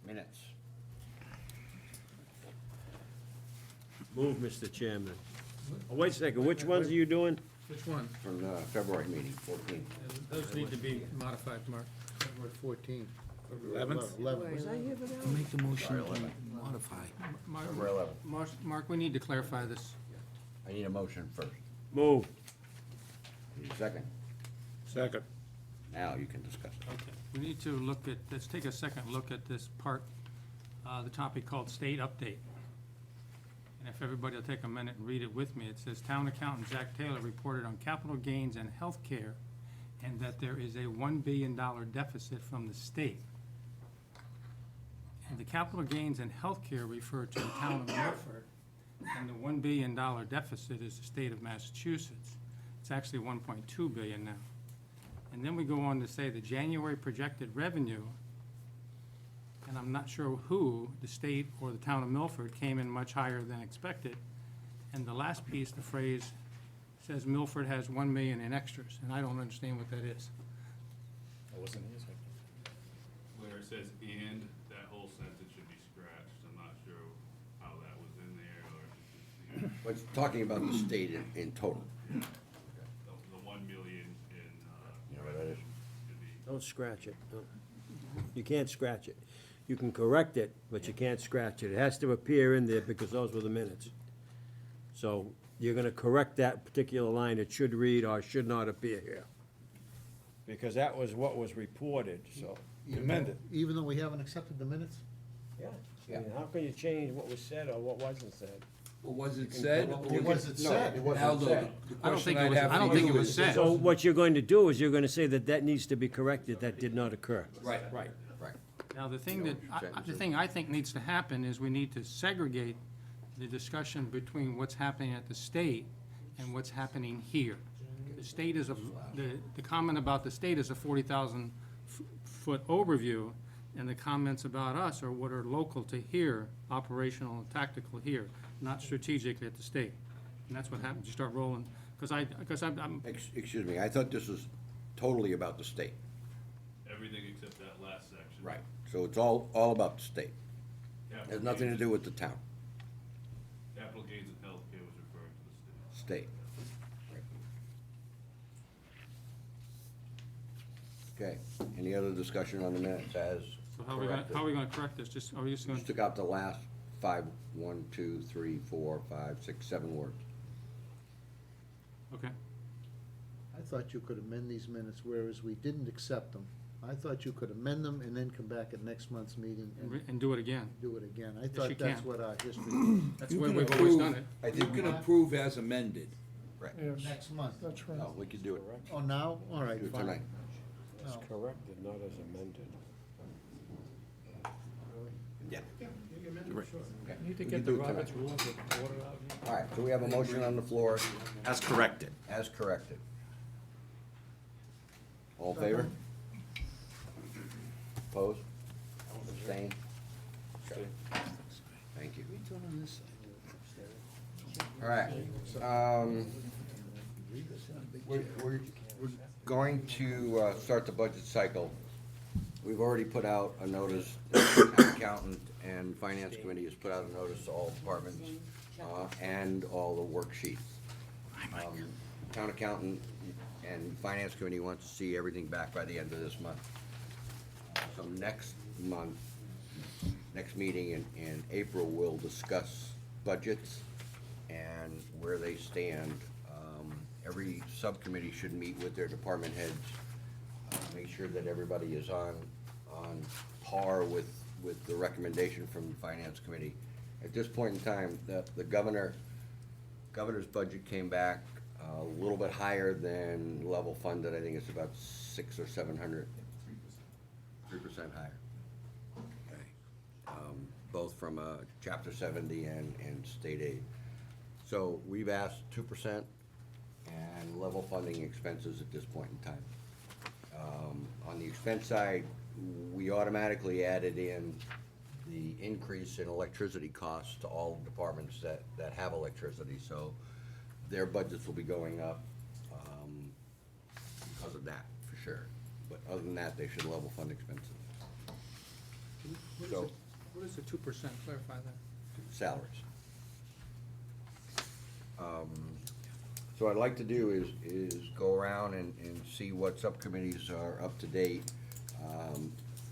Minutes. Move, Mr. Chairman. Oh, wait a second, which ones are you doing? Which one? From the February meeting, 14th. Those need to be modified, Mark. February 14th. 11th? 11th. Was I here for that? Make the motion to modify. February 11th. Mark, we need to clarify this. I need a motion first. Move. Need a second? Second. Now you can discuss it. Okay. We need to look at, let's take a second look at this part, the topic called state update. And if everybody will take a minute and read it with me, it says, Town Accountant Jack Taylor reported on capital gains and health care, and that there is a $1 billion deficit from the state. And the capital gains and health care refer to the town of Milford, and the $1 billion deficit is the state of Massachusetts. It's actually 1.2 billion now. And then we go on to say the January projected revenue, and I'm not sure who, the state or the town of Milford, came in much higher than expected. And the last piece, the phrase, says Milford has 1 million in extras, and I don't understand what that is. Where it says "and," that whole sentence should be scratched. I'm not sure how that was in there, or if it's just But it's talking about the state in total. the 1 million in, You know what that is? should be. Don't scratch it, no. You can't scratch it. You can correct it, but you can't scratch it. It has to appear in there because those were the minutes. So you're gonna correct that particular line. It should read or should not appear here. Because that was what was reported, so. Even though we haven't accepted the minutes? Yeah. I mean, how can you change what was said or what wasn't said? What was it said? What was it said? it wasn't Aldo, said. the I don't question think it I'd was, have I don't for think it you was is- said. So what you're going to do is you're gonna say that that needs to be corrected, that did not occur. Right. Right. Now, the thing You know, that, the sentences. thing I think needs to happen is we need to segregate the discussion between what's happening at the state and what's happening here. The state is the comment about the state is a 40,000 foot overview, and the comments about us are what are local to here, operational and tactical here, not strategic at the state. And that's what happens, you start rolling, because I'm, Excuse me, I thought this was totally about the state. Everything except that last section. Right. So it's all about the state. Capital Has nothing to gains- do with the town, Capital gains and healthcare was referring to the state. state. Okay, any other discussion on the minutes as so how are we gonna correct this? Just, are we just gonna? Just took out the last 5, 1, 2, 3, 4, 5, 6, 7 words. Okay. I thought you could amend these minutes, whereas we didn't accept them. I thought you could amend them and then come back at next month's meeting and And do it again. do it again. I you thought that's can. what our history, That's You where can we've always approve- done it. I You think can approve as amended. Right. next month. That's right. No, we could do it. Oh, now? All right, Do it fine. tonight. No. corrected, not as amended. Yeah. Need to We get can the do it Robert's tonight. rules of order out here. All right, so we have a motion on the floor As corrected. as corrected. All in favor? Opposed? Abstained? Okay. Thank you. All right, we're going to start the budget cycle. We've already put out a notice, the town accountant and finance committee has put out a notice to all departments, and all the worksheets. Town accountant and finance committee wants to see everything back by the end of this month. So next month, next meeting in April, we'll discuss budgets and where they stand. Every subcommittee should meet with their department heads, make sure that everybody is on par with the recommendation from the finance committee. At this point in time, the governor's budget came back a little bit higher than level funded. I think it's about 600 or 700. 3% higher. Both from Chapter 70 and state aid. So we've asked 2% and level funding expenses at this point in time. On the expense side, we automatically added in the increase in electricity costs to all departments that have electricity, so their budgets will be going up because of that, for sure. But other than that, they should level fund expenses. So, What is the 2%? Clarify that. salaries. So what I'd like to do is go around and see what subcommittees are up to date.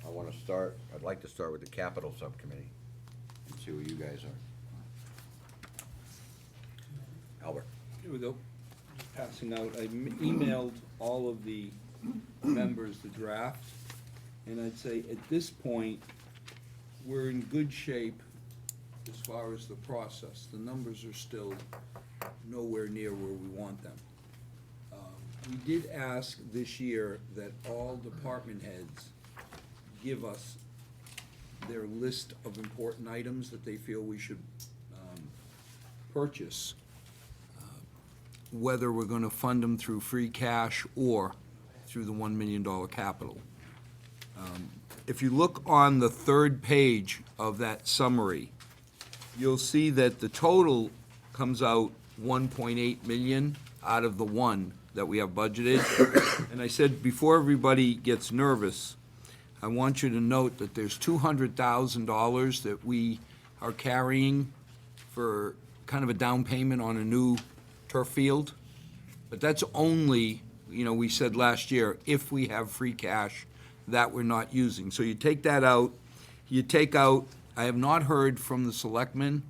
I'd like to start with the capital subcommittee and see where you guys are. Albert? Here we go. Just passing out, I emailed all of the members the draft, and I'd say at this point, we're in good shape as far as the process. The numbers are still nowhere near where we want them. We did ask this year that all department heads give us their list of important items that they feel we should purchase, whether we're gonna fund them through free cash or through the $1 million capital. If you look on the third page of that summary, you'll see that the total comes out 1.8 million out of the 1 that we have budgeted. And I said, before everybody gets nervous, I want you to note that there's $200,000 that we are carrying for kind of a down payment on a new turf field. But that's only, we said last year, if we have free cash that we're not using. So you take that out, you take out, I have not heard from the selectmen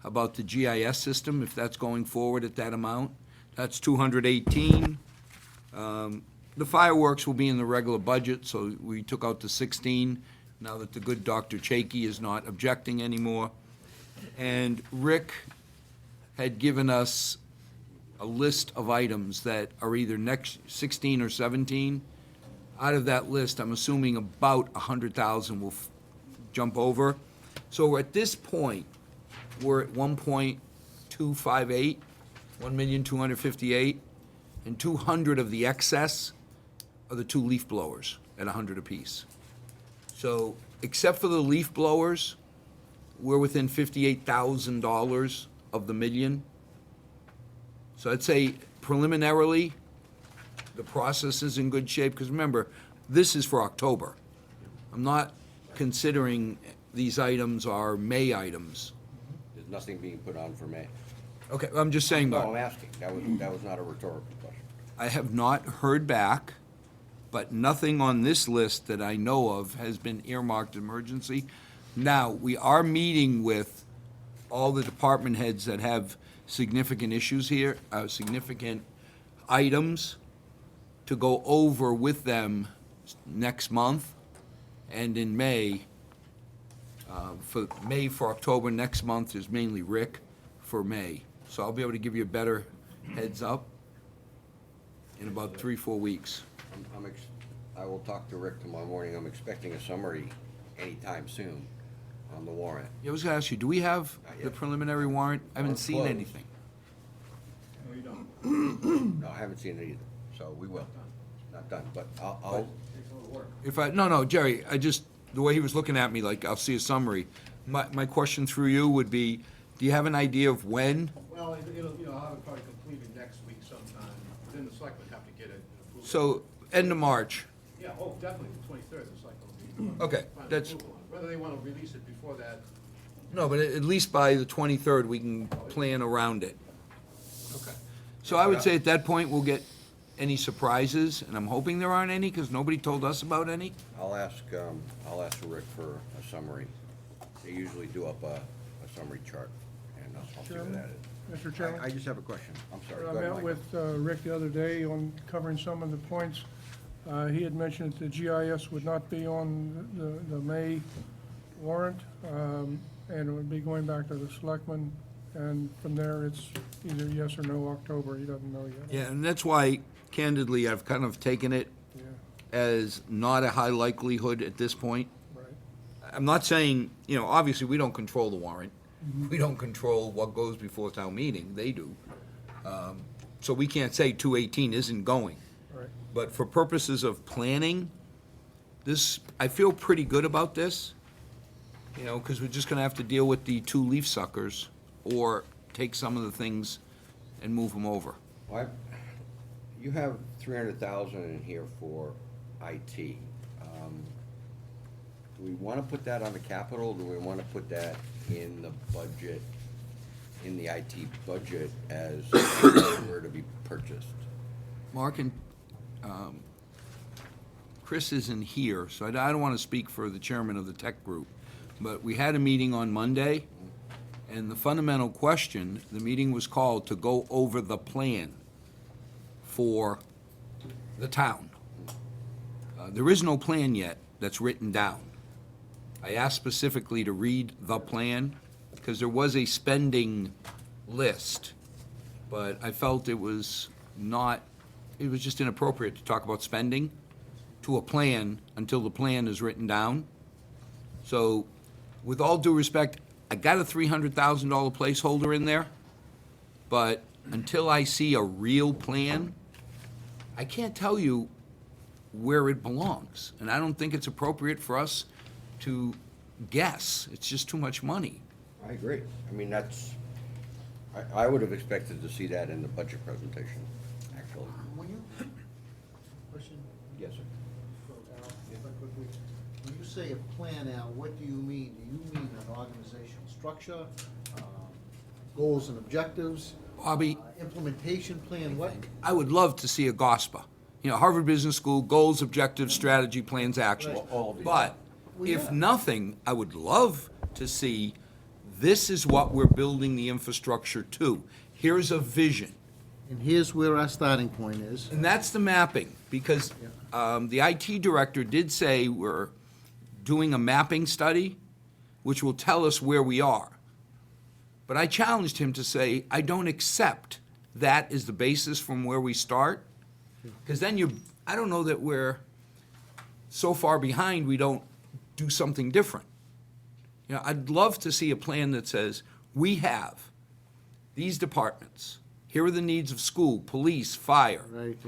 about the GIS system, if that's going forward at that amount. That's 218. The fireworks will be in the regular budget, so we took out the 16, now that the good Dr. Chaky is not objecting anymore. And Rick had given us a list of items that are either next 16 or 17. Out of that list, I'm assuming about 100,000 will jump over. So at this point, we're at 1.258, 1,258,000, and 200 of the excess are the 2 leaf blowers at 100 apiece. So, except for the leaf blowers, we're within $58,000 of the million. So I'd say preliminarily, the process is in good shape, because remember, this is for October. I'm not considering these items are May items. There's nothing being put on for May. Okay, I'm just saying, No, I'm asking. That was not a rhetorical question. I have not heard back, but nothing on this list that I know of has been earmarked emergency. Now, we are meeting with all the department heads that have significant issues here, significant items, to go over with them next month, and in May, for October, next month is mainly Rick for May. So I'll be able to give you a better heads up in about 3-4 weeks. I will talk to Rick tomorrow morning. I'm expecting a summary anytime soon on the warrant. Yeah, I was gonna ask you, do we have Not the yet. preliminary warrant? I haven't It's seen closed. anything. No, you don't. No, I haven't seen it either, so we will. Not done, but I'll, Takes a little work. No, Jerry, the way he was looking at me, like, I'll see a summary. My question through you would be, do you have an idea of when? Well, I'll have it probably completed next week sometime, then the selectmen have to get it approved. So, end of March. Yeah, definitely the 23rd, the selectmen will be. Okay, final that's- approval on it. Whether they want to release it before that, No, but at least by the 23rd, we can plan around it. okay. So I would say at that point, we'll get any surprises, and I'm hoping there aren't any, because nobody told us about any. I'll ask Rick for a summary. They usually do up a summary chart, and I'll see what that is. Mr. Chairman, I just have a question. I'm sorry. I Go ahead, met Mike. with Rick the other day on covering some of the points. He had mentioned that the GIS would not be on the May warrant, and it would be going back to the selectmen, and from there, it's either yes or no October, he doesn't know yet. Yeah, and that's why, candidly, I've kind of taken it Yeah, as not a high likelihood at this point. right. I'm not saying, obviously, we don't control the warrant. We don't control what goes before town meeting, they do. So we can't say 218 isn't going. Right. But for purposes of planning, I feel pretty good about this, because we're just gonna have to deal with the 2 leaf suckers, or take some of the things and move them over. Well, you have 300,000 in here for IT. we wanna put that on the capital, or do we wanna put that in the budget, in the IT budget as where to be purchased? Mark and, Chris isn't here, so I don't want to speak for the chairman of the tech group, but we had a meeting on Monday, and the fundamental question, the meeting was called to go over the plan for the town. There is no plan yet that's written down. I asked specifically to read the plan, because there was a spending list, but I felt it was just inappropriate to talk about spending to a plan until the plan is written down. So, with all due respect, I got a $300,000 placeholder in there, but until I see a real plan, I can't tell you where it belongs. And I don't think it's appropriate for us to guess. It's just too much money. I agree. I mean, I would have expected to see that in the budget presentation, actually. When you, question, Yes, sir. for Al, if I quickly, when you say a plan, Al, what do you mean? Do you mean an organizational structure, goals and objectives? Bobby, Implementation plan, what? I would love to see a GOSPA. You know, Harvard Business School, goals, objectives, strategy, plans, actions. Right. All of these. But Well, if yeah. nothing, I would love to see, this is what we're building the infrastructure to. Here's a vision. And here's where our starting point is. And that's the mapping, because the IT director did say we're doing a mapping study, which will tell us where we are. But I challenged him to say, I don't accept that is the basis from where we start, because then I don't know that we're so far behind we don't do something different. You know, I'd love to see a plan that says, we have these departments. Here are the needs of school, police, fire. Right.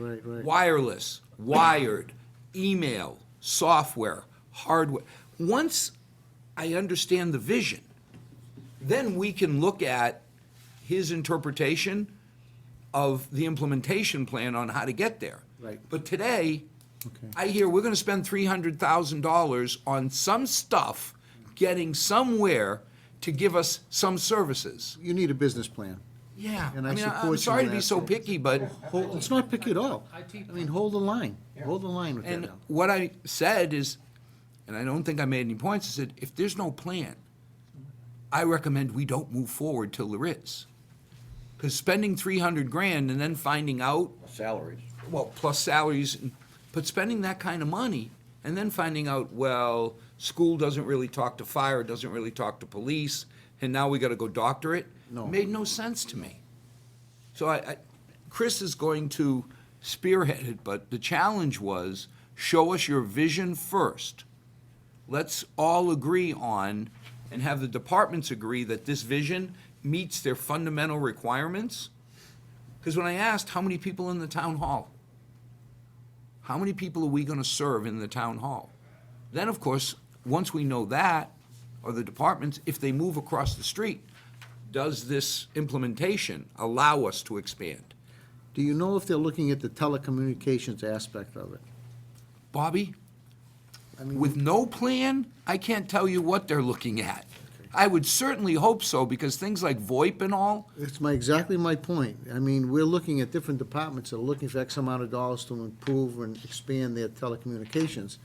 Wireless, wired, email, software, hardware. Once I understand the vision, then we can look at his interpretation of the implementation plan on how to get there. Right. But today, Okay. I hear we're gonna spend $300,000 on some stuff, getting somewhere to give us some services. You need a business plan. Yeah, And I I mean, support I'm you sorry in to be that. so picky, but, It's not picky at all. I mean, hold the line. Hold the line with that and now. what I said is, and I don't think I made any points, I said, if there's no plan, I recommend we don't move forward till there is. Because spending 300 grand and then finding out, Salaries. well, plus salaries, but spending that kind of money and then finding out, well, school doesn't really talk to fire, doesn't really talk to police, and now we gotta go doctor it, No. made no sense to me. So Chris is going to spearhead it, but the challenge was, show us your vision first. Let's all agree on, and have the departments agree that this vision meets their fundamental requirements. Because when I asked, how many people in the town hall? How many people are we gonna serve in the town hall? Then, of course, once we know that, or the departments, if they move across the street, does this implementation allow us to expand? Do you know if they're looking at the telecommunications aspect of it? Bobby, I mean, with no plan, I can't tell you what they're looking at. I would certainly hope so, because things like VoIP and all, it's exactly my point. I mean, we're looking at different departments that are looking for X amount of dollars to improve and expand their telecommunications.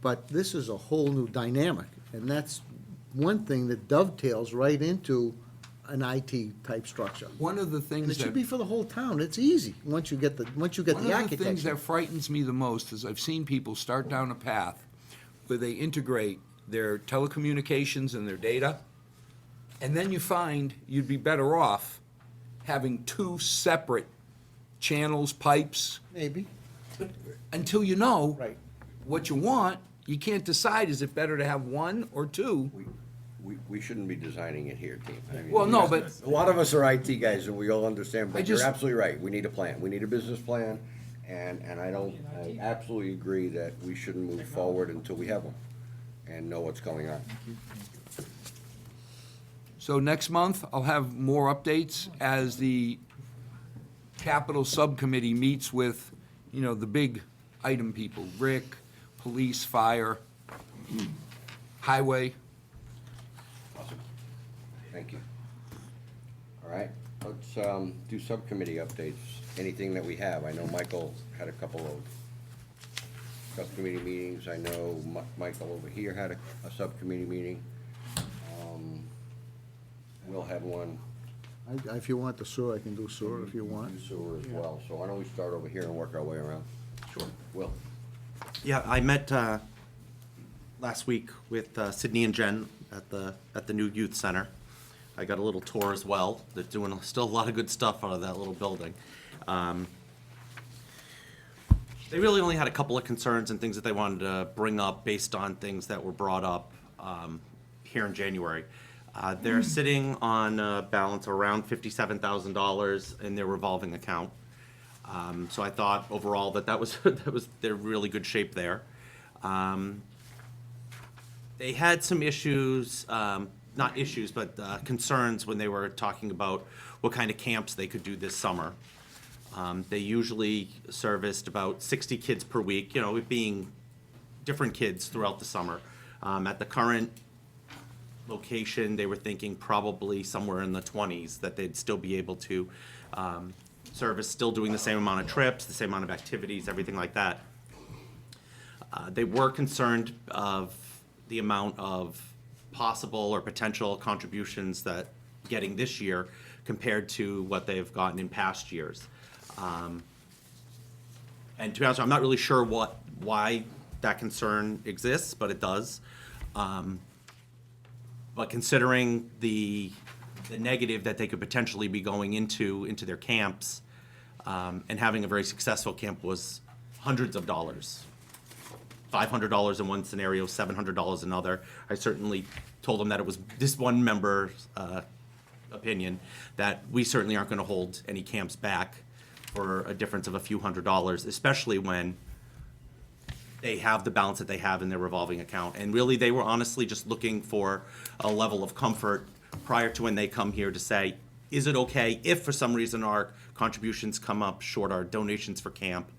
But this is a whole new dynamic, and that's one thing that dovetails right into an IT type structure. one of the And things it should that, be for the whole town. It's easy, once you get the one of the things architecture. that frightens me the most is I've seen people start down a path where they integrate their telecommunications and their data, and then you find you'd be better off having two separate channels, pipes, Maybe, until you know right. what you want. You can't decide, is it better to have one or two? We shouldn't be designing it here, team. I mean, Well, no, but a lot of us are IT guys, and we all understand, I but you're just- absolutely right. We need a plan. We need a business plan, and I absolutely agree that we shouldn't move forward until we have one and know what's going on. So next month, I'll have more updates as the capital subcommittee meets with, you know, the big item people, Rick, police, fire. Highway, Thank you. All right, let's do subcommittee updates, anything that we have. I know Michael had a couple of subcommittee meetings. I know Michael over here had a subcommittee meeting. We'll have one, If you want the sewer, I can do sewer if you want. do sewer as well. So why don't we start over here and work our way around? Sure. Will? Yeah, I met last week with Sydney and Jen at the new youth center. I got a little tour as well. They're doing still a lot of good stuff out of that little building. They really only had a couple of concerns and things that they wanted to bring up based on things that were brought up here in January. They're sitting on a balance around $57,000 in their revolving account. So I thought overall that was they're really good shape there. They had some issues, not issues, but concerns when they were talking about what kind of camps they could do this summer. They usually serviced about 60 kids per week, it being different kids throughout the summer. At the current location, they were thinking probably somewhere in the 20s that they'd still be able to service, still doing the same amount of trips, the same amount of activities, everything like that. They were concerned of the amount of possible or potential contributions that getting this year compared to what they've gotten in past years. And to be honest, I'm not really sure why that concern exists, but it does. But considering the negative that they could potentially be going into their camps, and having a very successful camp was hundreds of dollars. $500 in one scenario, $700 in another. I certainly told them that it was this one member's opinion, that we certainly aren't gonna hold any camps back for a difference of a few $100s, especially when they have the balance that they have in their revolving account. And really, they were honestly just looking for a level of comfort prior to when they come here to say, is it okay if for some reason our contributions come up short, our donations for camp,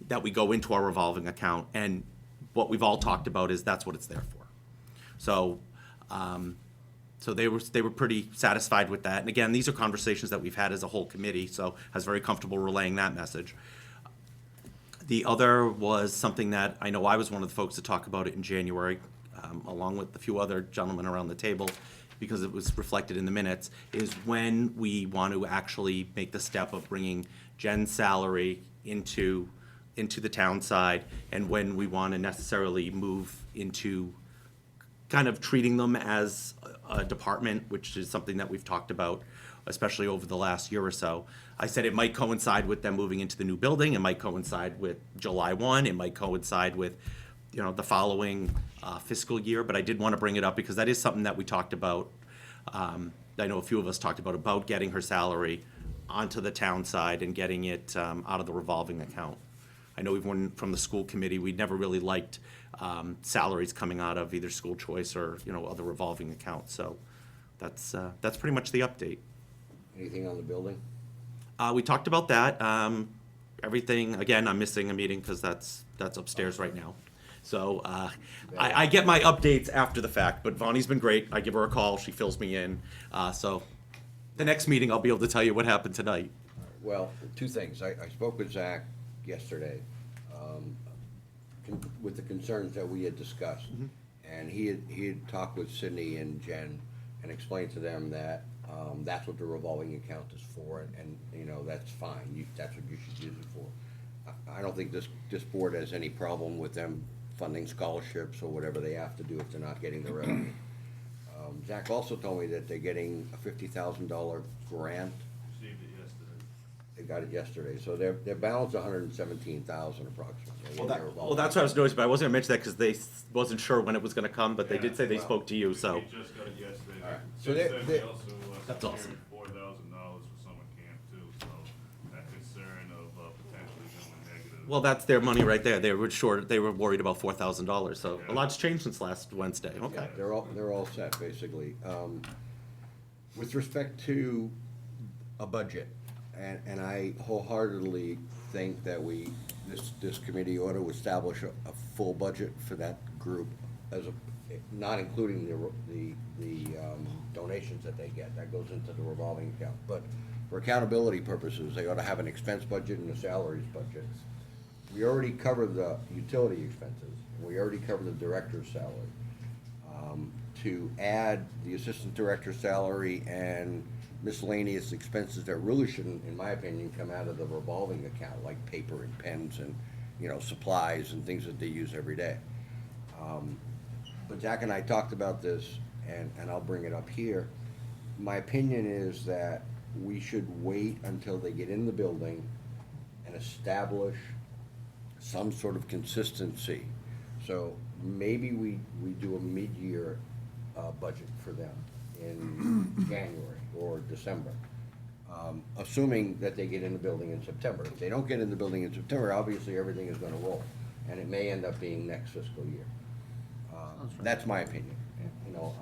that we go into our revolving account? And what we've all talked about is that's what it's there for. So, so they were pretty satisfied with that. And again, these are conversations that we've had as a whole committee, so I was very comfortable relaying that message. The other was something that I know I was one of the folks to talk about it in January, along with a few other gentlemen around the table, because it was reflected in the minutes, is when we want to actually make the step of bringing Jen's salary into the town side, and when we want to necessarily move into kind of treating them as a department, which is something that we've talked about, especially over the last year or so. I said it might coincide with them moving into the new building, it might coincide with July 1, it might coincide with, the following fiscal year, but I did want to bring it up because that is something that we talked about. I know a few of us talked about getting her salary onto the town side and getting it out of the revolving account. I know even from the school committee, we never really liked salaries coming out of either school choice or, other revolving accounts. So that's pretty much the update. Anything on the building? We talked about that. Everything, again, I'm missing a meeting because that's upstairs right now. So I get my updates after the fact, but Vonnie's been great. I give her a call, she fills me in. So the next meeting, I'll be able to tell you what happened tonight. Well, two things. I spoke with Zach yesterday with the concerns that we had discussed. And he had talked with Sydney and Jen and explained to them that that's what the revolving account is for, and that's fine. That's what you should use it for. I don't think this board has any problem with them funding scholarships or whatever they have to do if they're not getting the revenue. Zach also told me that they're getting a $50,000 grant. Received it yesterday. They got it yesterday, so their balance is $117,000 approximately. Well, that's what I was noticing, but I wasn't gonna mention that because they wasn't sure when it was gonna come, but they did say they well, spoke to you, so. We just got it yesterday. All right. So Since they- then, they- we also That's awesome. secured $4,000 for summer camp too, so that concern of potentially going negative. Well, that's their money right there. They were worried about $4,000, so a Yeah. lot's changed since last Wednesday, okay. Yeah, they're all set, basically. With respect to a budget, and I wholeheartedly think that this committee ought to establish a full budget for that group. as a, not including the donations that they get, that goes into the revolving account. But for accountability purposes, they ought to have an expense budget and a salaries budget. We already cover the utility expenses, we already cover the director's salary. To add the assistant director's salary and miscellaneous expenses that really shouldn't, in my opinion, come out of the revolving account, like paper and pens and, you know, supplies and things that they use every day. But Zach and I talked about this, and I'll bring it up here. My opinion is that we should wait until they get in the building and establish some sort of consistency. So maybe we do a mid-year budget for them in January or December, assuming that they get in the building in September. If they don't get in the building in September, obviously everything is gonna roll, and it may end up being next fiscal year. That's my opinion. You know,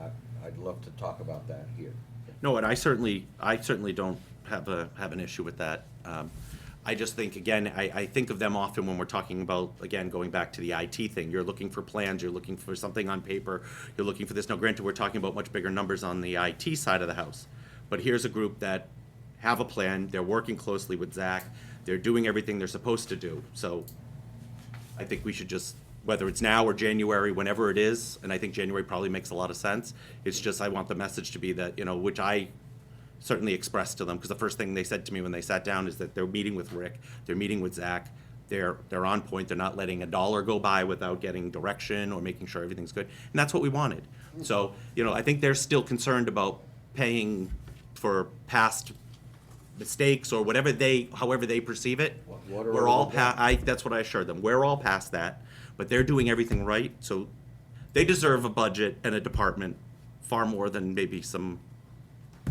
I'd love to talk about that here. No, and I certainly don't have an issue with that. I just think, again, I think of them often when we're talking about, again, going back to the IT thing. You're looking for plans, you're looking for something on paper, you're looking for this. Now, granted, we're talking about much bigger numbers on the IT side of the house. But here's a group that have a plan, they're working closely with Zach, they're doing everything they're supposed to do. So I think we should just, whether it's now or January, whenever it is, and I think January probably makes a lot of sense, it's just I want the message to be that, you know, which I certainly expressed to them, because the first thing they said to me when they sat down is that they're meeting with Rick, they're meeting with Zach, they're on point, they're not letting a dollar go by without getting direction or making sure everything's good, and that's what we wanted. So, you know, I think they're still concerned about paying for past mistakes or whatever however they perceive it. What are We're all all the- that's what I assured them, we're all past that, but they're doing everything right, so they deserve a budget and a department far more than maybe some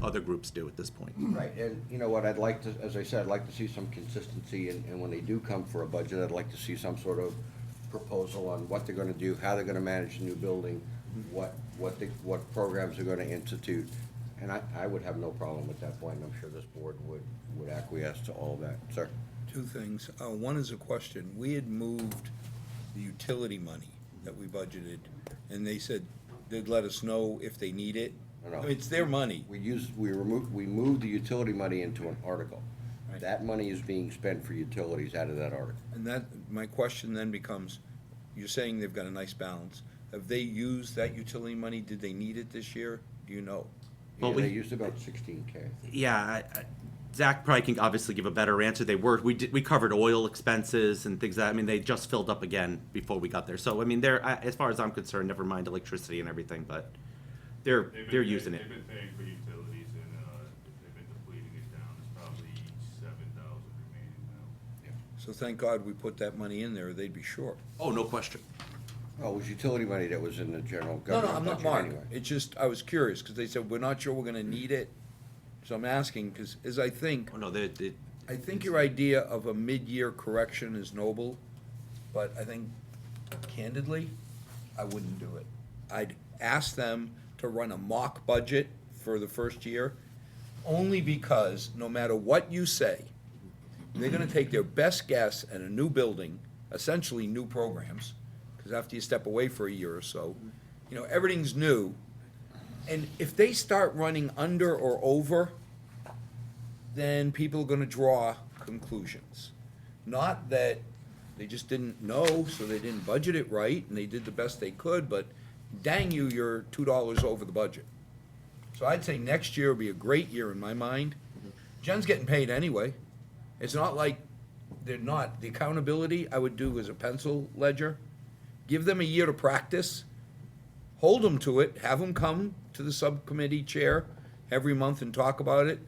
other groups do at this point. Right, and you know what, I'd like to, as I said, I'd like to see some consistency, and when they do come for a budget, I'd like to see some sort of proposal on what they're gonna do, how they're gonna manage the new building, what programs they're gonna institute, and I would have no problem at that point, and I'm sure this board would acquiesce to all of that. Sir? Two things. One is a question. We had moved the utility money that we budgeted, and they said they'd let us know if they need it. No. I mean, it's their money. We moved the utility money into an article. Right. That money is being spent for utilities out of that article. And that, my question then becomes, you're saying they've got a nice balance. Have they used that utility money? Did they need it this year? Do you know? Well, Yeah, we- they used about 16K. Yeah, Zach probably can obviously give a better answer. We covered oil expenses and things I mean, they just filled up again before we got there. So, I mean, they're, as far as I'm concerned, never mind electricity and everything, but they're using it. They've been paying for utilities and, they've been depleting it down. It's probably 7,000 remaining now. So thank God we put that money in there, or they'd be short. Oh, no question. Oh, it was utility money that was in the general No, government no, I'm not budget Mark. anyway. It's just, I was curious, because they said, we're not sure we're gonna need it. So I'm asking, because as I think, Oh, no, I think your idea of a mid-year correction is noble, but I think candidly, I wouldn't do it. I'd ask them to run a mock budget for the first year, only because no matter what you say, they're gonna take their best guess at a new building, essentially new programs, because after you step away for a year or so, you know, everything's new. And if they start running under or over, then people are gonna draw conclusions. Not that they just didn't know, so they didn't budget it right, and they did the best they could, but dang you, you're $2 over the budget. So I'd say next year will be a great year in my mind. Jen's getting paid anyway. It's not like they're not. The accountability I would do as a pencil ledger. Give them a year to practice. Hold them to it. Have them come to the subcommittee chair every month and talk about it.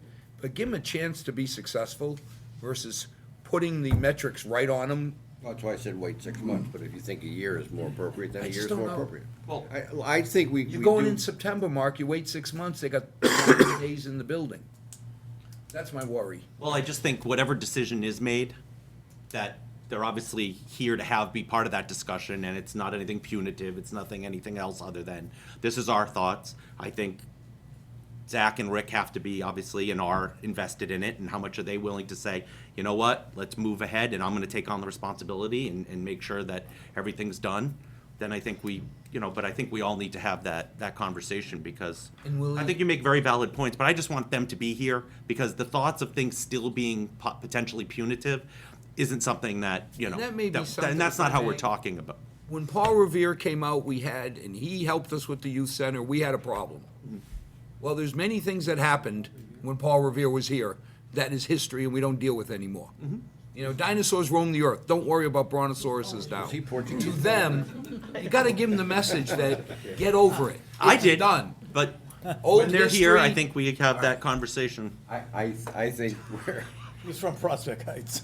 But give them a chance to be successful versus putting the metrics right on them. That's why I said wait 6 months, but if you think a year is more appropriate, then I a just year is don't more know. appropriate. Well- I think we You're going do- in September, Mark, you wait 6 months, they got 90 days in the building. That's my worry. Well, I just think whatever decision is made, that they're obviously here to be part of that discussion, and it's not anything punitive, it's anything else other than, this is our thoughts. I think Zach and Rick have to be, obviously, and are invested in it, and how much are they willing to say, you know what, let's move ahead, and I'm gonna take on the responsibility and make sure that everything's done. Then I think we you know, but I think we all need to have that conversation, because And we'll- I think you make very valid points, but I just want them to be here, because the thoughts of things still being potentially punitive isn't something that, you know, And that may be something, and that's if not I how we're may- talking about. When Paul Revere came out, and he helped us with the youth center, we had a problem. Well, there's many things that happened when Paul Revere was here that is history and we don't deal with anymore. You know, dinosaurs roam the earth. Don't worry about brontosauruses now. he Portuguese? To them, you gotta give them the message that, get over it. I It's did, done. but Old when they're here, I history- think we have that conversation. I think we're, He's from Prospect Heights.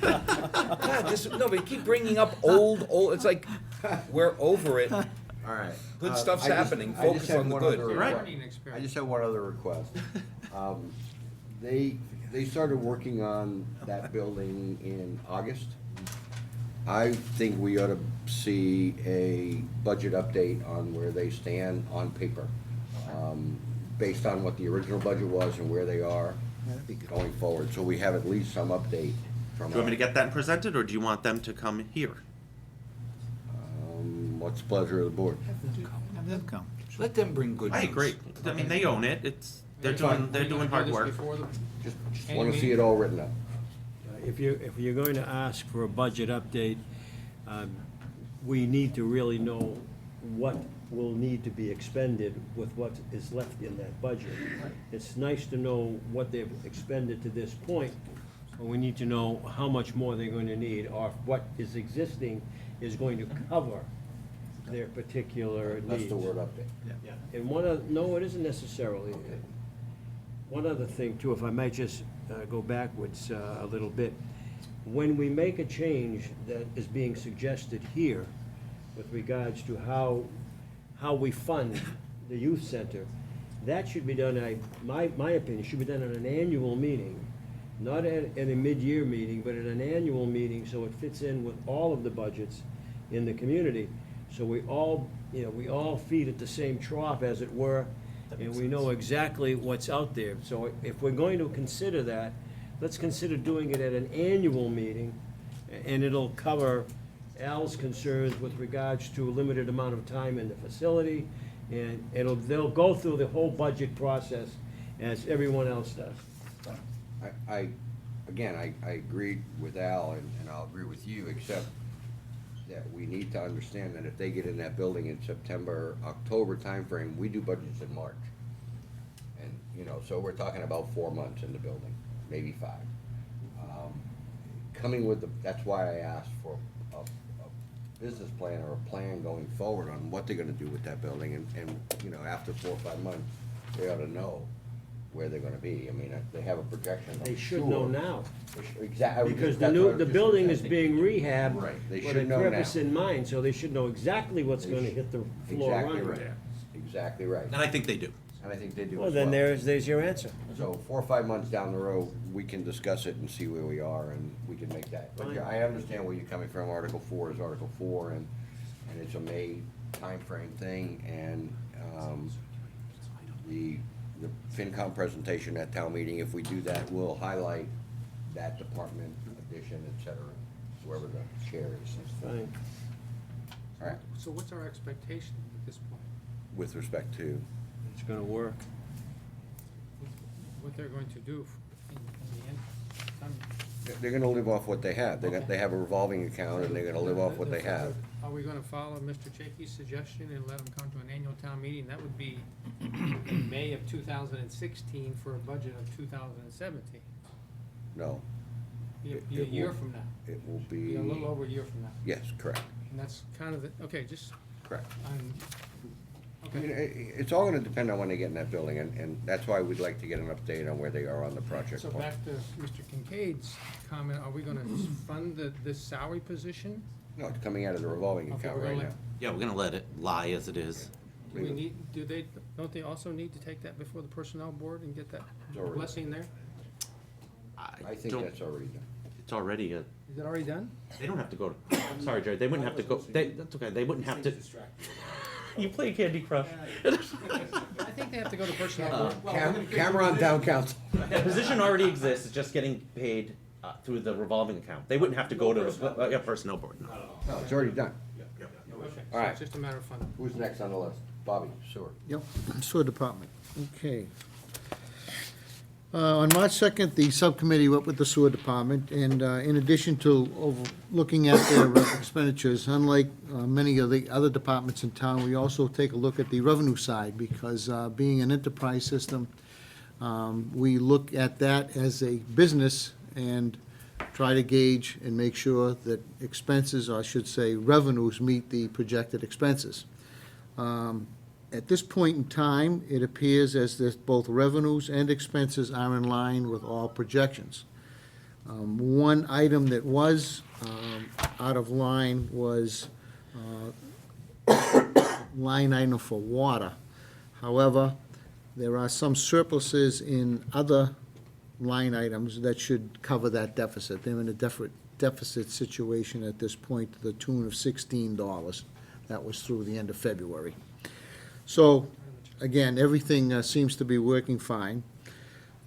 God, no, but you keep bringing up old, it's like, we're over it. all right. Good stuff's I just- happening. I just Focus have on the one good. other Right. request. Learning I experience. just have one other request. They started working on that building in August. I think we ought to see a budget update on where they stand on paper, based on what the original budget was and where they are going forward, so we have at least some update from. Do you want me to get that presented, or do you want them to come here? What's the pleasure of the board? Have them come. Let them bring good I news. agree. I mean, they own it. They're doing hard work. Just want to see it all written up. If you're going to ask for a budget update, we need to really know what will need to be expended with what is left in that budget. It's nice to know what they've expended to this point, but we need to know how much more they're going to need, or what is existing is going to cover their particular needs. That's the word update. And no, it isn't necessarily. One other thing too, if I might just go backwards a little bit. When we make a change that is being suggested here with regards to how we fund the youth center, that should be done, my opinion, should be done at an annual meeting, not at a mid-year meeting, but at an annual meeting, so it fits in with all of the budgets in the community. So we all, we all feed at the same trough, as it were, and we know exactly what's out there. So if we're going to consider that, let's consider doing it at an annual meeting, and it'll cover Al's concerns with regards to a limited amount of time in the facility, and they'll go through the whole budget process as everyone else does. Again, I agreed with Al, and I'll agree with you, except that we need to understand that if they get in that building in September, October timeframe, we do budgets in March. And, so we're talking about 4 months in the building, maybe 5. That's why I asked for a business plan or a plan going forward on what they're gonna do with that building, and after 4 or 5 months, they ought to know where they're gonna be. I mean, they have a projection, They I'm should know sure. now, Exactly. because the building is being rehabbed Right, they with a should know now. purpose in mind, so they should know exactly what's gonna hit the floor Exactly running. right, exactly right. And I think they do. And I think they do Well, as then well. there's your answer. So 4 or 5 months down the road, we can discuss it and see where we are, and we can make that. But yeah, I understand where you're coming from. Article 4 is Article 4, and it's a May timeframe thing, and the FinCom presentation at town meeting, if we do that, will highlight that department addition, et cetera, whoever the chair is. Fine. All right, So what's our expectation at this point? with respect to, It's gonna work. What they're going to do in the end? they're gonna live off what they have. Okay. They have a revolving account, and they're gonna live off what they have. Are we gonna follow Mr. Chaky's suggestion and let them come to an annual town meeting? That would be in May of 2016 for a budget of 2017. No, Be It- a it year will- from now. it will Be be, a little over a year from now. yes, correct, And that's kind of the, okay, just, correct. okay. It's all gonna depend on when they get in that building, and that's why we'd like to get an update on where they are on the project So plan. back to Mr. Kincaid's comment, are we gonna fund this salary position? No, it's coming out of the revolving Okay, account we're gonna right let- now. Yeah, we're gonna let it lie as it is. Do we need, don't they also need to take that before the personnel board and get that It's already- blessing there? I think don't- that's already done. It's already, Is it already done? they don't have to go to, sorry, Jerry, they wouldn't have to go, that's okay, they wouldn't have to. You play Candy Crush. I think they have to go to personnel board. Camera on town council. The position already exists, it's just getting paid through the revolving account. They wouldn't have to go to a personnel board, no. No, it's already done. Okay. So All right. it's just a matter of funding. Who's next on the list? Bobby, sewer. Yep, sewer department, okay. On March 2nd, the subcommittee went with the sewer department, and in addition to looking at their expenditures, unlike many of the other departments in town, we also take a look at the revenue side, because being an enterprise system, we look at that as a business and try to gauge and make sure that expenses, or I should say revenues, meet the projected expenses. At this point in time, it appears as if both revenues and expenses are in line with all projections. One item that was out of line was line item for water. However, there are some surpluses in other line items that should cover that deficit. They're in a deficit situation at this point to the tune of $16. That was through the end of February. So, again, everything seems to be working fine.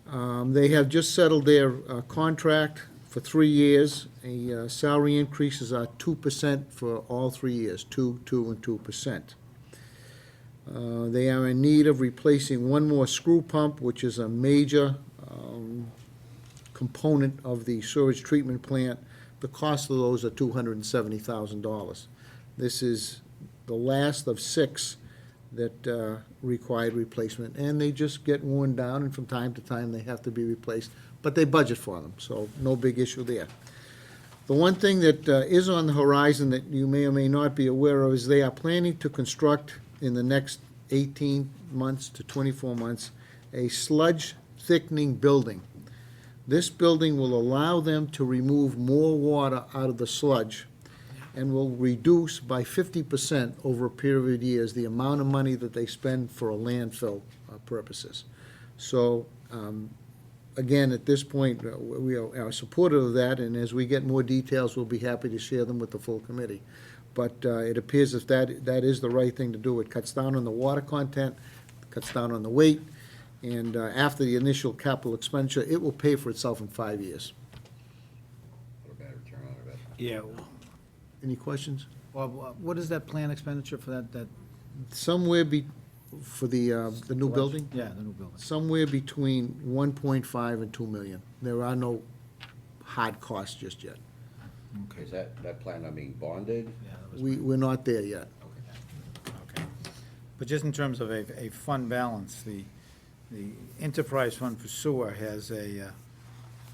They have just settled their contract for 3 years. Salary increases are 2% for all 3 years, 2, 2, and 2%. They are in need of replacing one more screw pump, which is a major component of the sewage treatment plant. The cost of those are $270,000. This is the last of 6 that required replacement, and they just get worn down, and from time to time, they have to be replaced, but they budget for them, so no big issue there. The one thing that is on the horizon that you may or may not be aware of is they are planning to construct in the next 18 months to 24 months a sludge thickening building. This building will allow them to remove more water out of the sludge and will reduce by 50% over a period of years the amount of money that they spend for a landfill purposes. So, again, at this point, we are supportive of that, and as we get more details, we'll be happy to share them with the full committee. But it appears as that is the right thing to do. It cuts down on the water content, cuts down on the weight, and after the initial capital expenditure, it will pay for itself in 5 years. What a bad return on investment. Yeah, Any questions? well, what is that plan expenditure for that? Somewhere for the new building? Yeah, the new building. Somewhere between 1.5 and 2 million. There are no hard costs just yet. Is that plan on being bonded? Yeah, that was We're not there yet. okay. But just in terms of a fund balance, the enterprise fund for sewer has a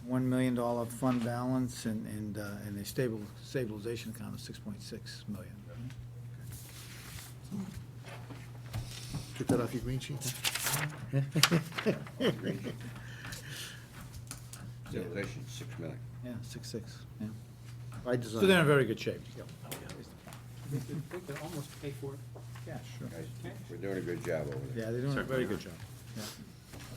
$1 million fund balance and a stabilization account of $6.6 million. Get that off your green sheet? Stabilization, $6 million. Yeah, 6.6, yeah. By So design. they're in very good shape. They could almost pay for it. Yeah, sure. Guys, we're doing a good job over there. Yeah, they're doing a very good job. Yeah.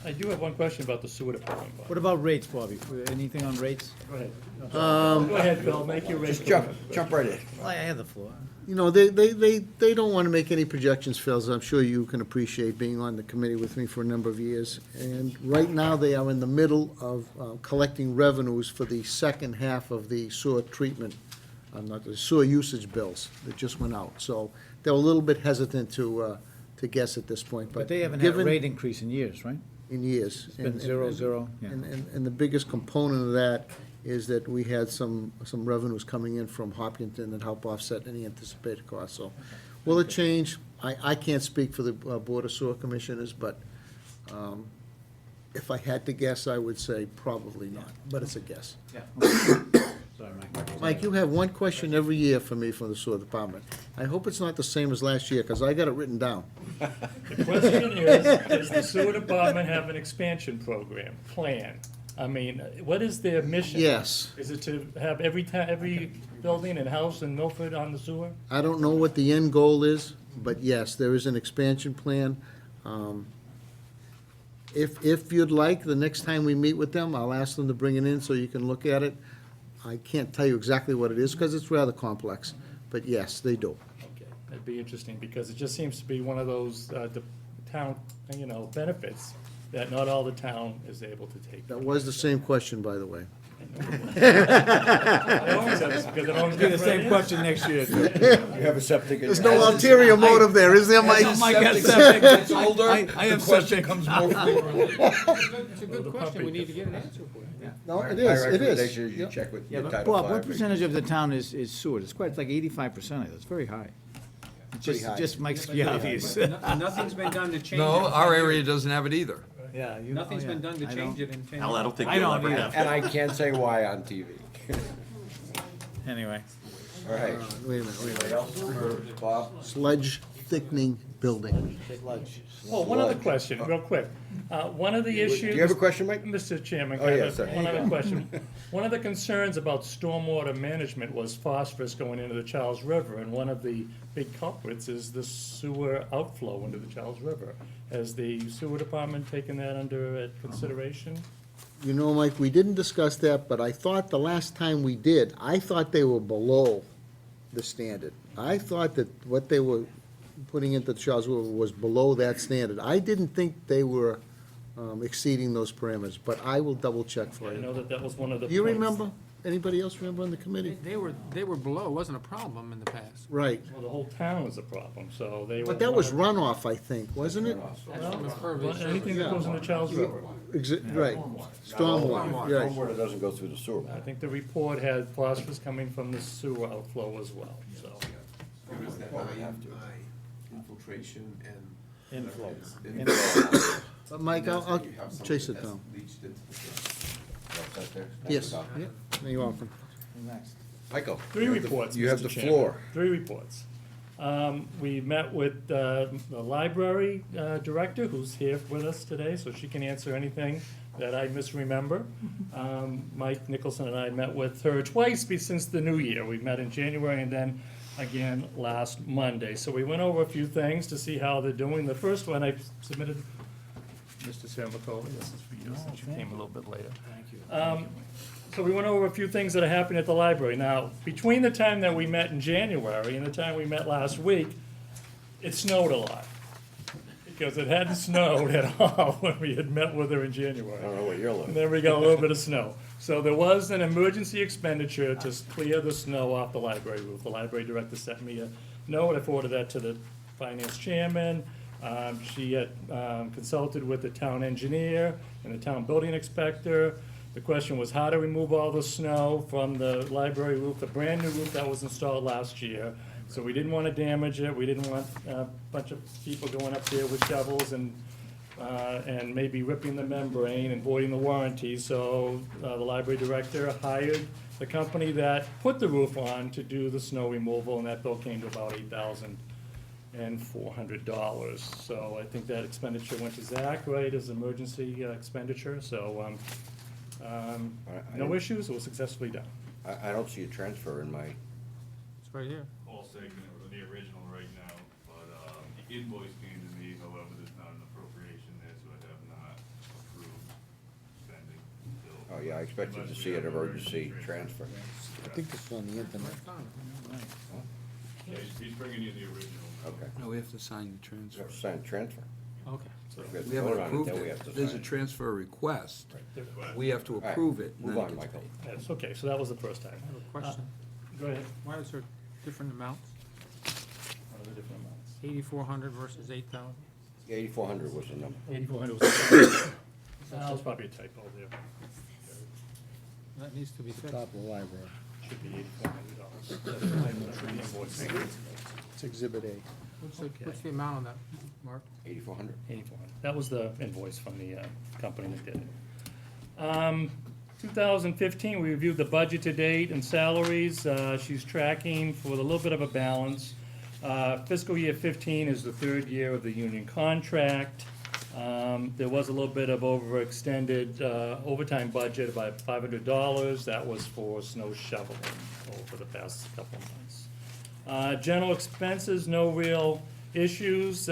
I do have one question about the sewer department, Bob. What about rates, Bobby? Anything on rates? Go ahead. Go ahead, Bill, make your raise. Just jump right in. Well, I have the floor. You know, they don't want to make any projections, Phil, as I'm sure you can appreciate being on the committee with me for a number of years. And right now, they are in the middle of collecting revenues for the second half of the sewer treatment, not the sewer usage bills that just went out. So they're a little bit hesitant to guess at this point, But they haven't had a given- rate increase in years, right? in years. It's been 0, yeah. And the biggest component of that is that we had some revenues coming in from Hopkinton that help offset any anticipated costs, so. Will it change? I can't speak for the Board of Sewer Commissioners, but if I had to guess, I would say probably not, but it's a guess. Yeah. Sorry, Mike. Mike, you have one question every year for me from the sewer department. I hope it's not the same as last year, because I got it written down. The question is, does the sewer department have an expansion program, plan? I mean, what is their mission? Yes. Is it to have every building and house in Milford on the sewer? I don't know what the end goal is, but yes, there is an expansion plan. If you'd like, the next time we meet with them, I'll ask them to bring it in so you can look at it. I can't tell you exactly what it is, because it's rather complex, but yes, they do. Okay, that'd be interesting, because it just seems to be one of those, the town, benefits that not all the town is able to take. That was the same question, by the way. I always have this, because it always Be the gets same right question next year. You have a septic in your There's no house. ulterior motive there, is there, Mike? As Mike the has septic septic. gets older, I the have question septic. comes more frequently. It's a good question, we need to get an answer for it. No, it My is, it recommendation is. is you Yeah. check with Yeah, your but Title Bob, V. what percentage of the town is sewer? It's quite, it's like 85% of it, it's very high. Pretty high. Just makes the obvious. Nothing's been done to change it. No, in our 10 area years. doesn't have it either. Yeah. Nothing's been done to change it in 10 years. Hell, I don't think I you'll don't ever either. have. And I can't say why on TV. Anyway, All right. Wait a minute, Anybody else for Bob? Sludge thickening building. Oh, one other question, real quick. One of the issues. Do you have a question, Mike? Mr. Chairman, Oh, yeah, sorry. one other question. One of the concerns about stormwater management was phosphorus going into the Charles River, and one of the big culprits is the sewer outflow into the Charles River. Has the sewer department taken that under consideration? You know, Mike, we didn't discuss that, but I thought the last time we did, I thought they were below the standard. I thought that what they were putting into the Charles River was below that standard. I didn't think they were exceeding those parameters, but I will double check for I you. know that was one of the. Do you points. remember? Anybody else remember on the committee? They were below, it wasn't a problem in the past. Right. Well, the whole town was a problem, so they. But that was runoff, I think, wasn't it? That's from impervious Anything that goes into Charles River. Right. Stormwater, right. Stormwater doesn't go through the sewer. I think the report had phosphorus coming from the sewer outflow as well, so. Infiltration and. inflow. But Mike, I'll chase it down. Yes, yeah, you're welcome. Next. Michael. Three reports, You have Mr. the Chairman. floor. Three reports. We met with the library director, who's here with us today, so she can answer anything that I misremember. Mike Nicholson and I met with her twice since the new year. We met in January and then again last Monday. So we went over a few things to see how they're doing. The first one I submitted, Mr. Sermicola, this is for you, since you came a little bit later. Thank you. So we went over a few things that are happening at the library. Now, between the time that we met in January and the time we met last week, it snowed a lot. Because it hadn't snowed at all when we had met with her in January. I don't know what you're And looking. then we got a little bit of snow. So there was an emergency expenditure to clear the snow off the library roof. The library director sent me a note. I forwarded that to the finance chairman. She had consulted with the town engineer and the town building inspector. The question was how to remove all the snow from the library roof, the brand-new roof that was installed last year. So we didn't want to damage it. We didn't want a bunch of people going up there with shovels and maybe ripping the membrane and voiding the warranty. So the library director hired the company that put the roof on to do the snow removal, and that bill came to about $8,400. So I think that expenditure went to Zach, right, as emergency expenditure. So no issues. It was successfully done. I don't see a transfer in my, It's right here. All segment of the original right now, but, the invoice came to me, however, there's not an appropriation there, so I have not approved spending until. oh yeah, I expected to see an emergency transfer. I think it's on the internet. Yeah, he's bringing you the original. Okay. No, we have to sign the transfer. Sign transfer. Okay. So We have to We haven't vote on it, approved then we have to it. There's a sign it. transfer request. there- We have to All right, approve it. and Move then it on, gets Michael. paid. Yes, okay, so that was the first time. I have a question. Go ahead. Why is there different amounts? What are the different amounts? 8,400 versus 8,000? 8,400 was the number. 8,400 was. That was probably a typo there. That needs to be fixed. Top of the library. Should be $8,400. It's Exhibit A. What's the amount on that, Mark? 8,400. 8,400. That was the invoice from the company that did it. 2015, we reviewed the budget to date and salaries. She's tracking for a little bit of a balance. Fiscal year 15 is the third year of the union contract. There was a little bit of overextended overtime budget, about $500. That was for snow shoveling over the past couple of months. General expenses, no real issues.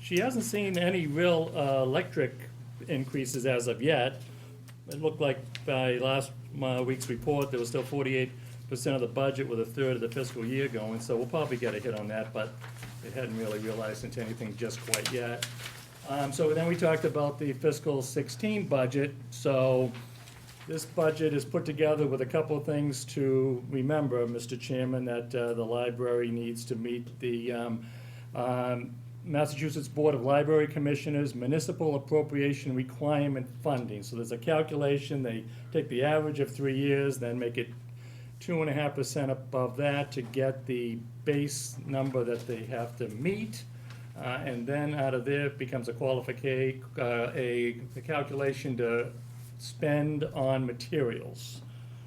She hasn't seen any real electric increases as of yet. It looked like by last week's report, there was still 48% of the budget with a third of the fiscal year going, so we'll probably get a hit on that, but it hadn't really realized into anything just quite yet. So then we talked about the fiscal 16 budget, so This budget is put together with a couple of things to remember, Mr. Chairman, that the library needs to meet the Massachusetts Board of Library Commissioners municipal appropriation requirement funding. So there's a calculation, they take the average of 3 years, then make it 2.5% above that to get the base number that they have to meet. And then out of there it becomes a calculation to spend on materials.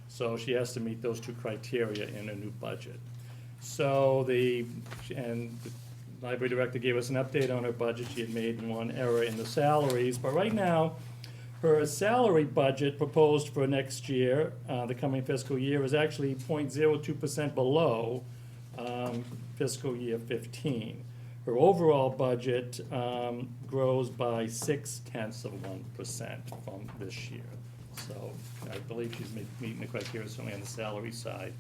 So she has to meet those two criteria in a new budget. So the library director gave us an update on her budget. She had made one error in the salaries, but right now, her salary budget proposed for next year, the coming fiscal year, is actually 0.02% below fiscal year 15. Her overall budget grows by 0.6% from this year. So I believe she's meeting the criteria certainly on the salary side.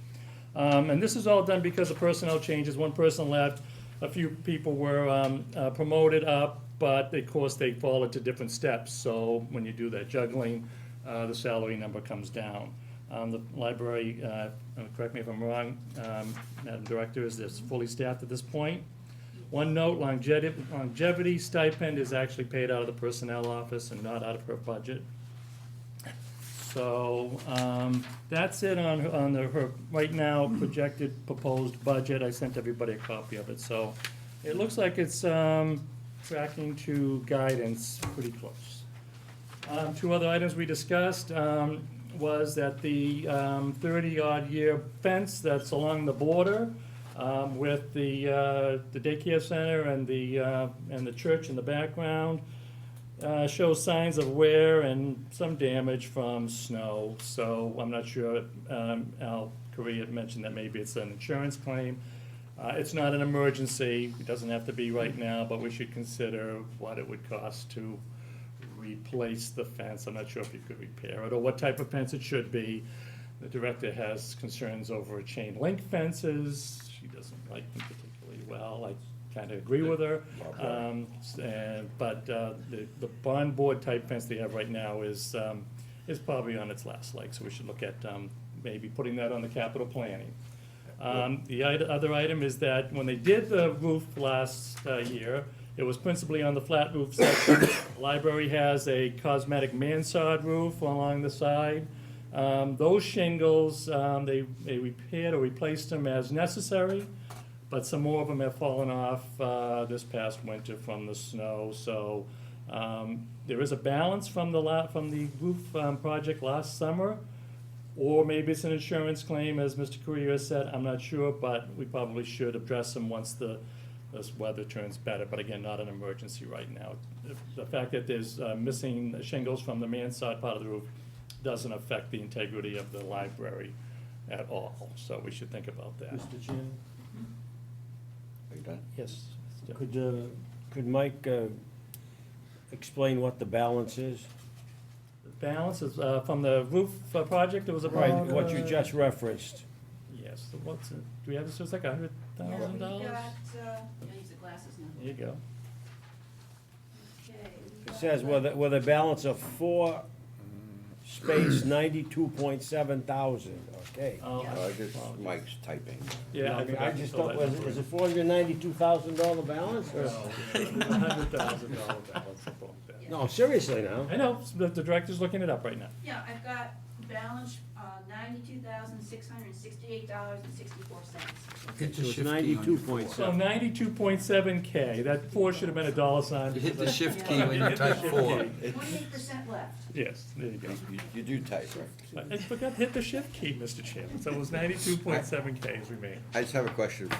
And this is all done because of personnel changes. One person left, a few people were promoted up, but of course they fall into different steps. So when you do that juggling, the salary number comes down. The library, correct me if I'm wrong, Madam Director, is fully staffed at this point. One note, longevity stipend is actually paid out of the personnel office and not out of her budget. So, that's it on her right now projected proposed budget. I sent everybody a copy of it, so it looks like it's, tracking to guidance pretty close. Two other items we discussed, was that the, 30-odd year fence that's along the border, with the daycare center and the church in the background, shows signs of wear and some damage from snow. So I'm not sure, Al Correa had mentioned that maybe it's an insurance claim. It's not an emergency, it doesn't have to be right now, but we should consider what it would cost to replace the fence. I'm not sure if you could repair it or what type of fence it should be. The director has concerns over chain link fences. She doesn't like them particularly well. I kind of agree with her. But the barn board type fence they have right now is probably on its last leg, so we should look at maybe putting that on the capital planning. The other item is that when they did the roof last year, it was principally on the flat roof section. The library has a cosmetic mansard roof along the side. Those shingles, they repaired or replaced them as necessary, but some more of them have fallen off this past winter from the snow. So there is a balance from the roof project last summer, or maybe it's an insurance claim, as Mr. Correa said. I'm not sure, but we probably should address them once this weather turns better. But again, not an emergency right now. The fact that there's missing shingles from the mansard part of the roof doesn't affect the integrity of the library at all, so we should think about that. Mr. Chairman? Are you done? Yes. Could Mike explain what the balance is? The balance is, from the roof project, it was about. Right, what you just referenced. Yes, so what's it, do we have this, it's like $100,000? Yeah, we got, I use the glasses now. There you go. Okay. It says with a balance of 4 space 92.7 thousand, okay. Oh, Just Mike's typing. yeah. I forgot to just fill don't, that is number it $492,000 balance? or- in. $100,000 balance above that. No, seriously now. I know, the director's looking it up right now. Yeah, I've got balance, $92,668.64. Hit So the it's shift key on your 92.7. So 92.7. that 4 should have been a dollar sign. You hit the because shift I- key when you Hit the type shift 4. key. 28% left. Yes, there you go. You do type, right? I forgot to hit the shift key, Mr. Chairman, so it was 92.7 Ks remaining. I just have a question,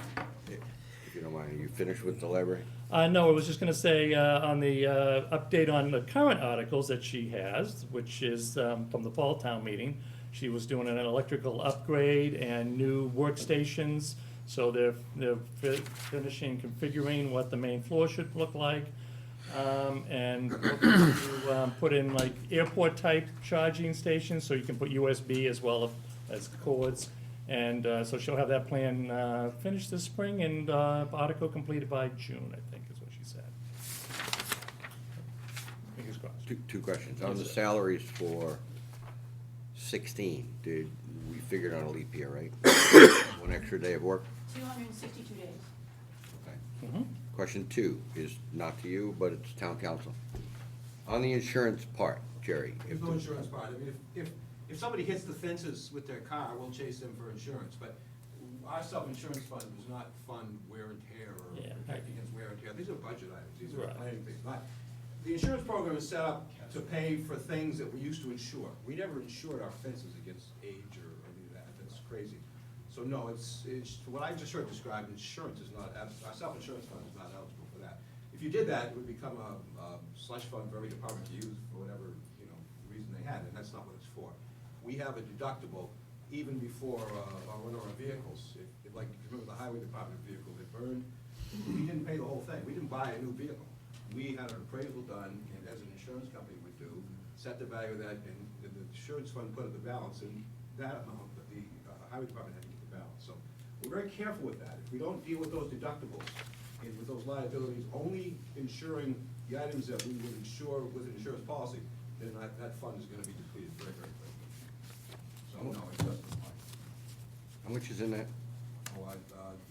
if you don't mind. Are you finished with the library? No, I was just gonna say, on the, update on the current articles that she has, which is, from the fall town meeting. She was doing an electrical upgrade and new workstations, so they're finishing configuring what the main floor should look like. And looking to, put in like airport-type charging stations, so you can put USB as well as cords. And, so she'll have that plan, finished this spring and, article completed by June, I think is what she said. Fingers crossed. Two questions. On the Yes, sir. salaries for 16, did, we figured on a leap year, right? One extra day of work? 262 days. Okay. Question 2 is not to you, but it's town council. On the insurance part, Jerry, if There's no the- insurance part. I mean, if somebody hits the fences with their car, we'll chase them for insurance, but our self-insurance fund does not fund wear and tear or Yeah. protect against wear and tear. These are budget items, these are Right. planning things, not, the insurance program is set up to pay for things that we used to insure. We never insured our fences against age or any of that, that's crazy. So no, it's, what I just heard described, insurance is not, our self-insurance fund is not eligible for that. If you did that, it would become a slush fund for every department to use for whatever, reason they had, and that's not what it's for. We have a deductible even before, on one of our vehicles. If like, remember the highway department vehicle that burned, we didn't pay the whole thing, we didn't buy a new vehicle. We had an appraisal done, and as an insurance company would do, set the value of that, and the insurance fund put it the balance, and that amount, but the highway department had to get the balance. So we're very careful with that. If we don't deal with those deductibles and with those liabilities, only insuring the items that we would insure with an insurance policy, then that fund is gonna be depleted very, very quickly. So no, it doesn't apply. how much is in that? Oh,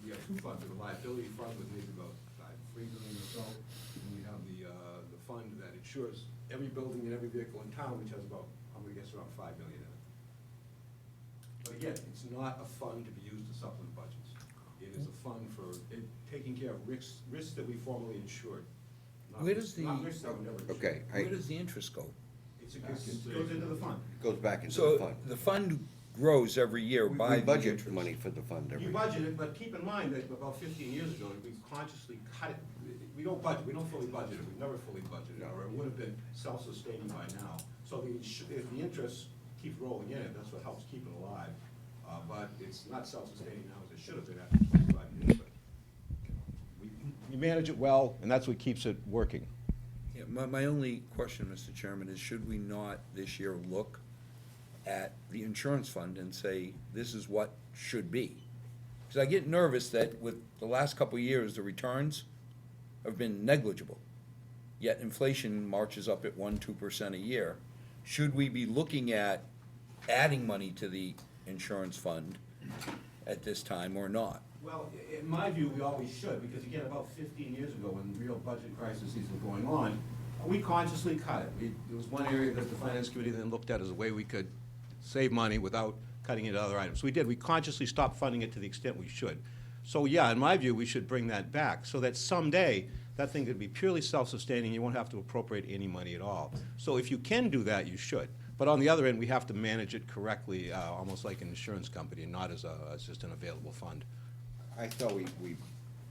we have 2 funds, we have a liability fund with maybe about $3 million or so, and we have the fund that insures every building and every vehicle in town, which has about, I'm gonna guess around $5 million in it. But again, it's not a fund to be used to supplement budgets. It is a fund for taking care of risks that we formerly insured. Not Where does not the- risks that were never insured. Okay, Where does the interest go? It goes into the fund. goes back into the So fund. the fund grows every year We by the budget interest. money for the fund every You year. budget it, but keep in mind that about 15 years ago, we consciously cut it. We don't budget, we don't fully budget it, we've never fully budgeted it, or it would have been self-sustaining by now. So if the interest keeps rolling in, that's what helps keep it alive. But it's not self-sustaining now as it should have been after 25 years. But You manage it well, and that's what keeps it working. Yeah, my only question, Mr. Chairman, is should we not this year look at the insurance fund and say, this is what should be? Because I get nervous that with the last couple of years, the returns have been negligible, yet inflation marches up at 1-2% a year. Should we be looking at adding money to the insurance fund at this time or not? Well, in my view, we always should, because again, about 15 years ago, when real budget crises were going on, we consciously cut it. It was one area that the Finance Committee then looked at as a way we could save money without cutting into other items. We did. We consciously stopped funding it to the extent we should. So yeah, in my view, we should bring that back, so that someday, that thing could be purely self-sustaining, you won't have to appropriate any money at all. So if you can do that, you should. But on the other end, we have to manage it correctly, almost like an insurance company, and not as just an available fund. I thought we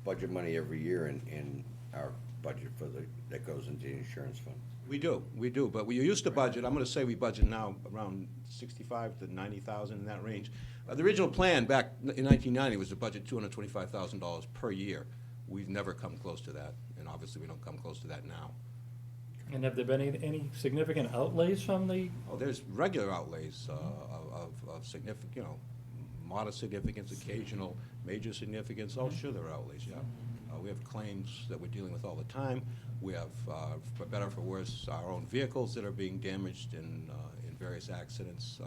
budget money every year in our budget that goes into the insurance fund. We do, but we used to budget, I'm gonna say we budget now around 65 to 90,000 in that range. The original plan back in 1990 was to budget $225,000 per year. We've never come close to that, and obviously we don't come close to that now. And have there been any significant outlays from the, Oh, there's regular outlays of significant, modest significance, occasional, major significance, oh, sure there are outlays, yeah. We have claims that we're dealing with all the time. We have, for better or for worse, our own vehicles that are being damaged in various accidents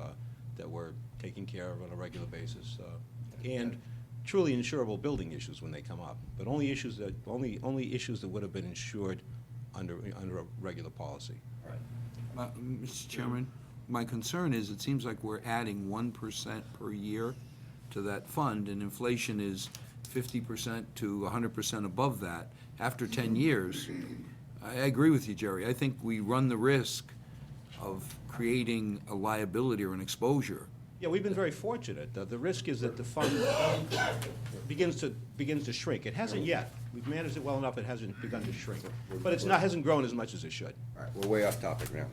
that we're taking care of on a regular basis. And truly insurable building issues when they come up, but only issues that would have been insured under a regular policy. Mr. Chairman, my concern is, it seems like we're adding 1% per year to that fund, and inflation is 50% to 100% above that. After 10 years, I agree with you, Jerry. I think we run the risk of creating a liability or an exposure. Yeah, we've been very fortunate. The risk is that the fund begins to shrink. It hasn't yet. We've managed it well enough, it hasn't begun to shrink. But hasn't grown as much as it should. All right, we're way off topic now.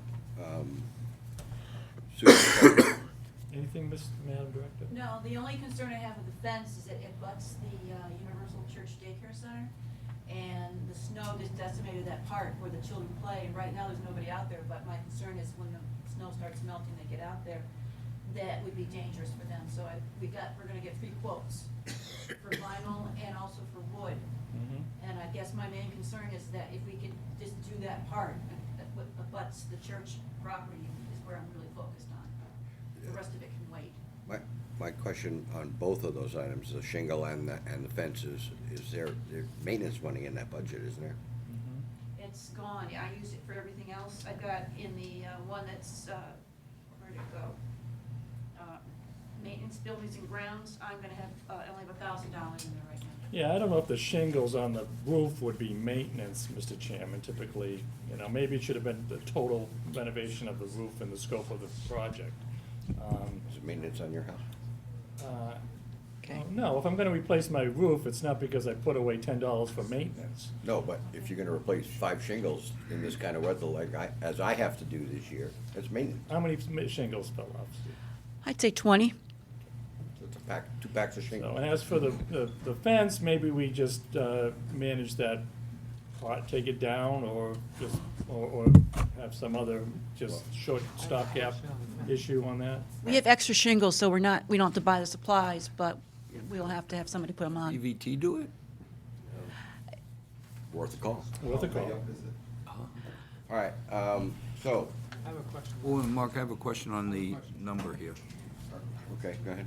Susan, anything, Madam Director? No, the only concern I have with the fence is that it butts the Universal Church Daycare Center, and the snow just decimated that part where the children play, and right now there's nobody out there, but my concern is when the snow starts melting, they get out there, that would be dangerous for them. So we're gonna get 3 quotes for vinyl and also for wood. And I guess my main concern is that if we could just do that part, that what abuts the church property is where I'm really focused on. The rest of it can wait. My question on both of those items, the shingle and the fences, is there's maintenance money in that budget, isn't there? It's gone. I use it for everything else. I've got in the one that's, where'd it go? Maintenance, buildings and grounds, I'm gonna have, I only have $1,000 in there right now. Yeah, I don't know if the shingles on the roof would be maintenance, Mr. Chairman, typically. You know, maybe it should have been the total renovation of the roof and the scope of the project. Is it maintenance on your house? Okay. No, if I'm gonna replace my roof, it's not because I put away $10 for maintenance. No, but if you're gonna replace 5 shingles in this kind of weather, like as I have to do this year, it's maintenance. How many shingles fell off, Steve? I'd say 20. So it's a pack, 2 packs of So, shingles. and as for the fence, maybe we just manage that part, take it down, or just, or have some other just short stopgap issue on that. We have extra shingles, so we don't have to buy the supplies, but we'll have to have somebody put them on. EVT do it? Worth a call. Worth a call. All right, so, I have a question. Oh, and Mark, I have a question on the number here. okay, go ahead.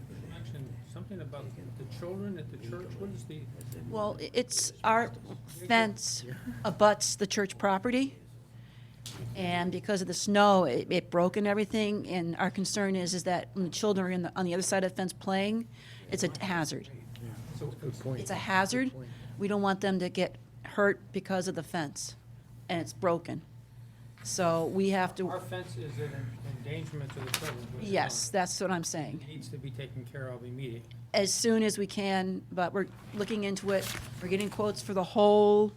You mentioned something about the children at the church. What is the, Well, it's our fence abuts the church property, and because of the snow, it broke and everything, and our concern is that when the children are on the other side of the fence playing, it's a hazard. It's a hazard. We don't want them to get hurt because of the fence, and it's broken. So we have to, our fence is an endangerment to the children. which is yes, that's what I'm saying. Needs to be taken care of immediately. As soon as we can, but we're looking into it. We're getting quotes for the whole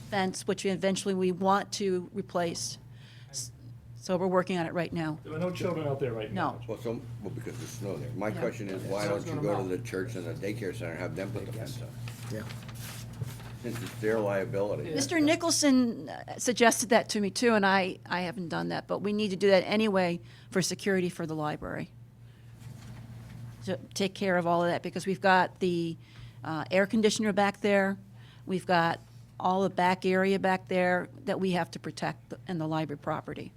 fence, which eventually we want to replace. So we're working on it right now. There are no children out there right now. No. Well, because there's snow there. My Yeah. question is, why don't you go to the church and the daycare center and have them put the fence up? Yeah. Since it's their liability. Mr. Nicholson suggested that to me too, and I haven't done that, but we need to do that anyway for security for the library. To take care of all of that, because we've got the air conditioner back there, we've got all the back area back there that we have to protect in the library property.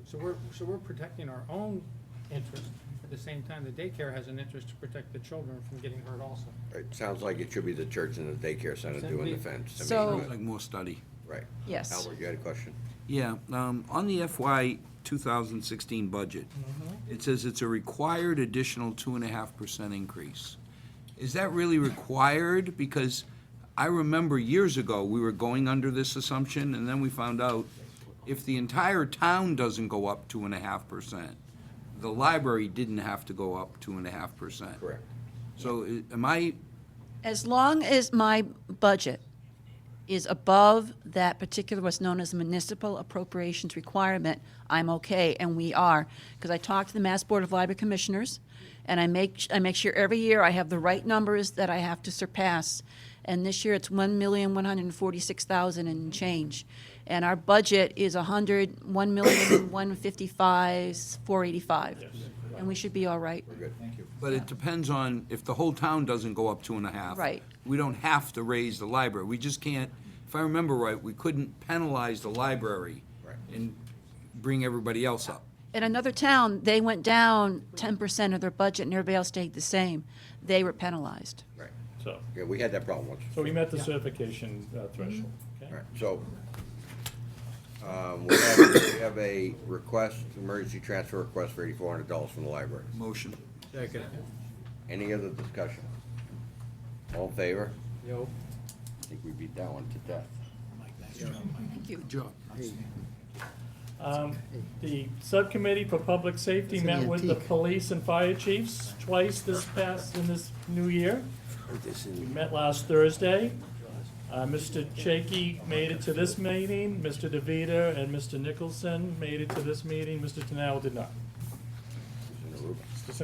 So we're protecting our own interest. At the same time, the daycare has an interest to protect the children from getting hurt also. It sounds like it should be the church and the daycare center doing the fence. I mean, So- Like more study. Right. Yes. Albert, you had a question? Yeah, on the FY 2016 budget, it says it's a required additional 2.5% increase. Is that really required? Because I remember years ago, we were going under this assumption, and then we found out if the entire town doesn't go up 2.5%, the library didn't have to go up 2.5%. Correct. So am I, As long as my budget is above that particular, what's known as municipal appropriations requirement, I'm okay, and we are. Because I talked to the Mass Board of Library Commissioners, and I make sure every year I have the right numbers that I have to surpass. And this year it's 1,146,000 and change. And our budget is 1,155,485. And we should be all right. but it depends on, if the whole town doesn't go up 2.5. Right. We don't have to raise the library. We just can't, if I remember right, we couldn't penalize the library Right. and bring everybody else up. In another town, they went down 10% of their budget and everybody else stayed the same. They were penalized. Right. So, Yeah, we had that problem once. so we met the certification threshold, okay? All right, so, we have a request, emergency transfer request for $8,400 from the library. Motion. Second. Any other discussion? All in favor? Yo. I think we beat that one to death. Thank you. Good job. The Subcommittee for Public Safety It's an met with the antique. police and fire chiefs twice in this new year. We met last Thursday. Mr. Chaky made it to this meeting, Mr. DeVita and Mr. Nicholson made it to this meeting, Mr. Tanal did not. Mr.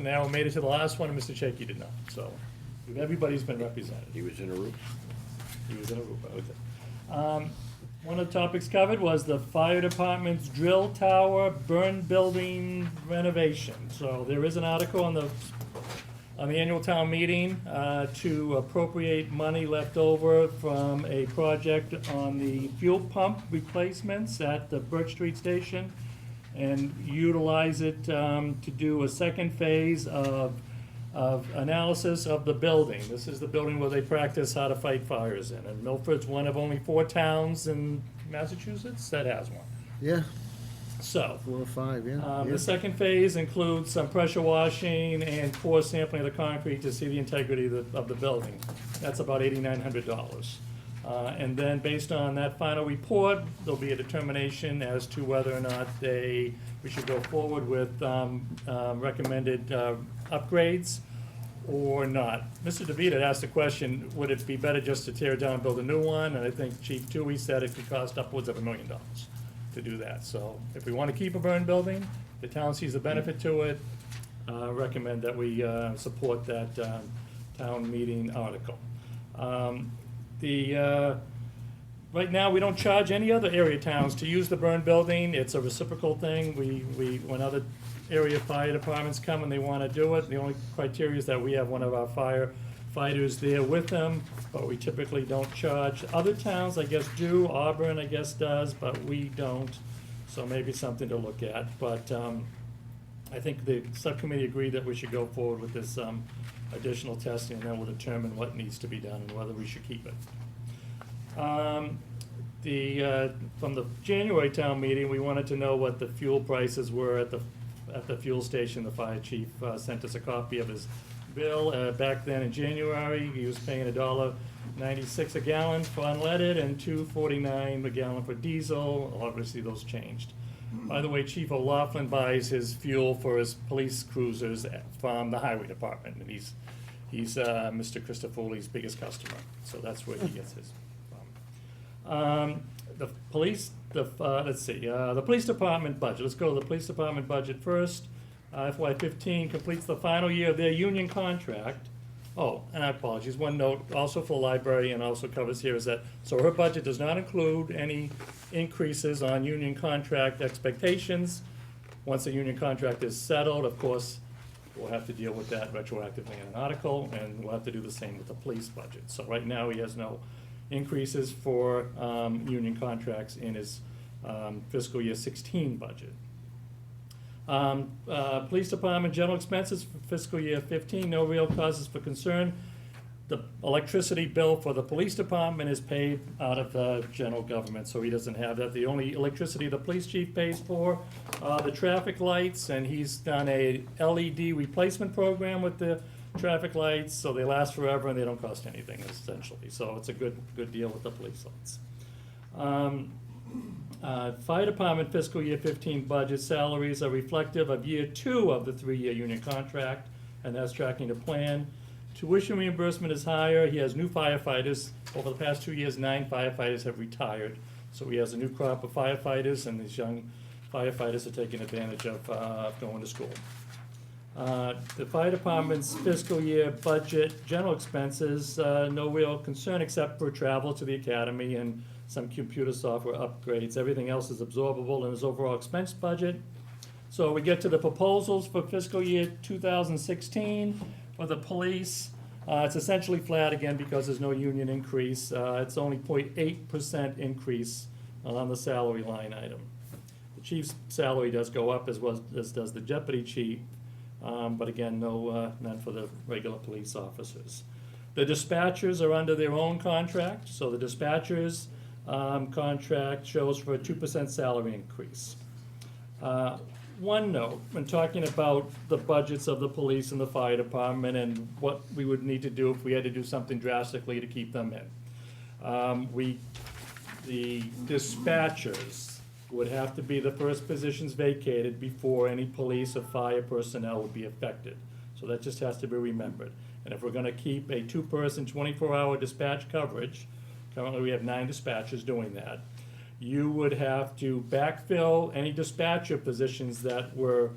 Tanal made it to the last one, and Mr. Chaky did not, so everybody's been represented. He was in a room? He was in a group, okay. One of the topics covered was the fire department's drill tower burn building renovation. So there is an article on the annual town meeting to appropriate money left over from a project on the fuel pump replacements at the Birch Street Station and utilize it to do a second phase of analysis of the building. This is the building where they practice how to fight fires in, and Milford's one of only 4 towns in Massachusetts that has one. Yeah, So, 4 or 5, yeah. the second phase includes some pressure washing and core sampling of the concrete to see the integrity of the building. That's about $8,900. And then, based on that final report, there'll be a determination as to whether or not we should go forward with recommended upgrades or not. Mr. DeVita had asked the question, would it be better just to tear it down and build a new one? And I think Chief Toohey said it could cost upwards of $1 million to do that. So if we want to keep a burn building, the town sees a benefit to it, recommend that we support that town meeting article. Right now, we don't charge any other area towns to use the burn building. It's a reciprocal thing. When other area fire departments come and they want to do it, the only criteria is that we have one of our firefighters there with them, but we typically don't charge. Other towns, I guess, do. Auburn, I guess, does, but we don't. So maybe something to look at. But I think the subcommittee agreed that we should go forward with this additional testing, and then we'll determine what needs to be done and whether we should keep it. From the January town meeting, we wanted to know what the fuel prices were at the fuel station. The fire chief sent us a copy of his bill. Back then in January, he was paying $1.96 a gallon for unleaded and $2.49 a gallon for diesel. Obviously, those changed. By the way, Chief O'Laughlin buys his fuel for his police cruisers from the highway department, and he's Mr. Christofoli's biggest customer, so that's where he gets his from. The police department budget. Let's go to the police department budget first. FY15 completes the final year of their union contract. Oh, and I apologize, one note also for the library and also covers here is that, so her budget does not include any increases on union contract expectations. Once the union contract is settled, of course, we'll have to deal with that retroactively in an article, and we'll have to do the same with the police budget. So right now, he has no increases for union contracts in his fiscal year 16 budget. Police department general expenses for fiscal year 15, no real causes for concern. The electricity bill for the police department is paid out of the general government, so he doesn't have that. The only electricity the police chief pays for, the traffic lights, and he's done a LED replacement program with the traffic lights, so they last forever and they don't cost anything, essentially. So it's a good deal with the police lights. Fire department fiscal year 15 budget salaries are reflective of year 2 of the 3-year union contract, and that's tracking the plan. Tuition reimbursement is higher. He has new firefighters. Over the past 2 years, 9 firefighters have retired. So he has a new crop of firefighters, and these young firefighters are taking advantage of going to school. The fire department's fiscal year budget, general expenses, no real concern except for travel to the academy and some computer software upgrades. Everything else is absorbable in his overall expense budget. So we get to the proposals for fiscal year 2016 for the police. It's essentially flat again because there's no union increase. It's only 0.8% increase on the salary line item. The chief's salary does go up as does the deputy chief, but again, none for the regular police officers. The dispatchers are under their own contract, so the dispatchers' contract shows for a 2% salary increase. One note, when talking about the budgets of the police and the fire department and what we would need to do if we had to do something drastically to keep them in. The dispatchers would have to be the first positions vacated before any police or fire personnel would be affected. So that just has to be remembered. And if we're gonna keep a 2-person, 24-hour dispatch coverage, currently we have 9 dispatchers doing that, you would have to backfill any dispatcher positions that were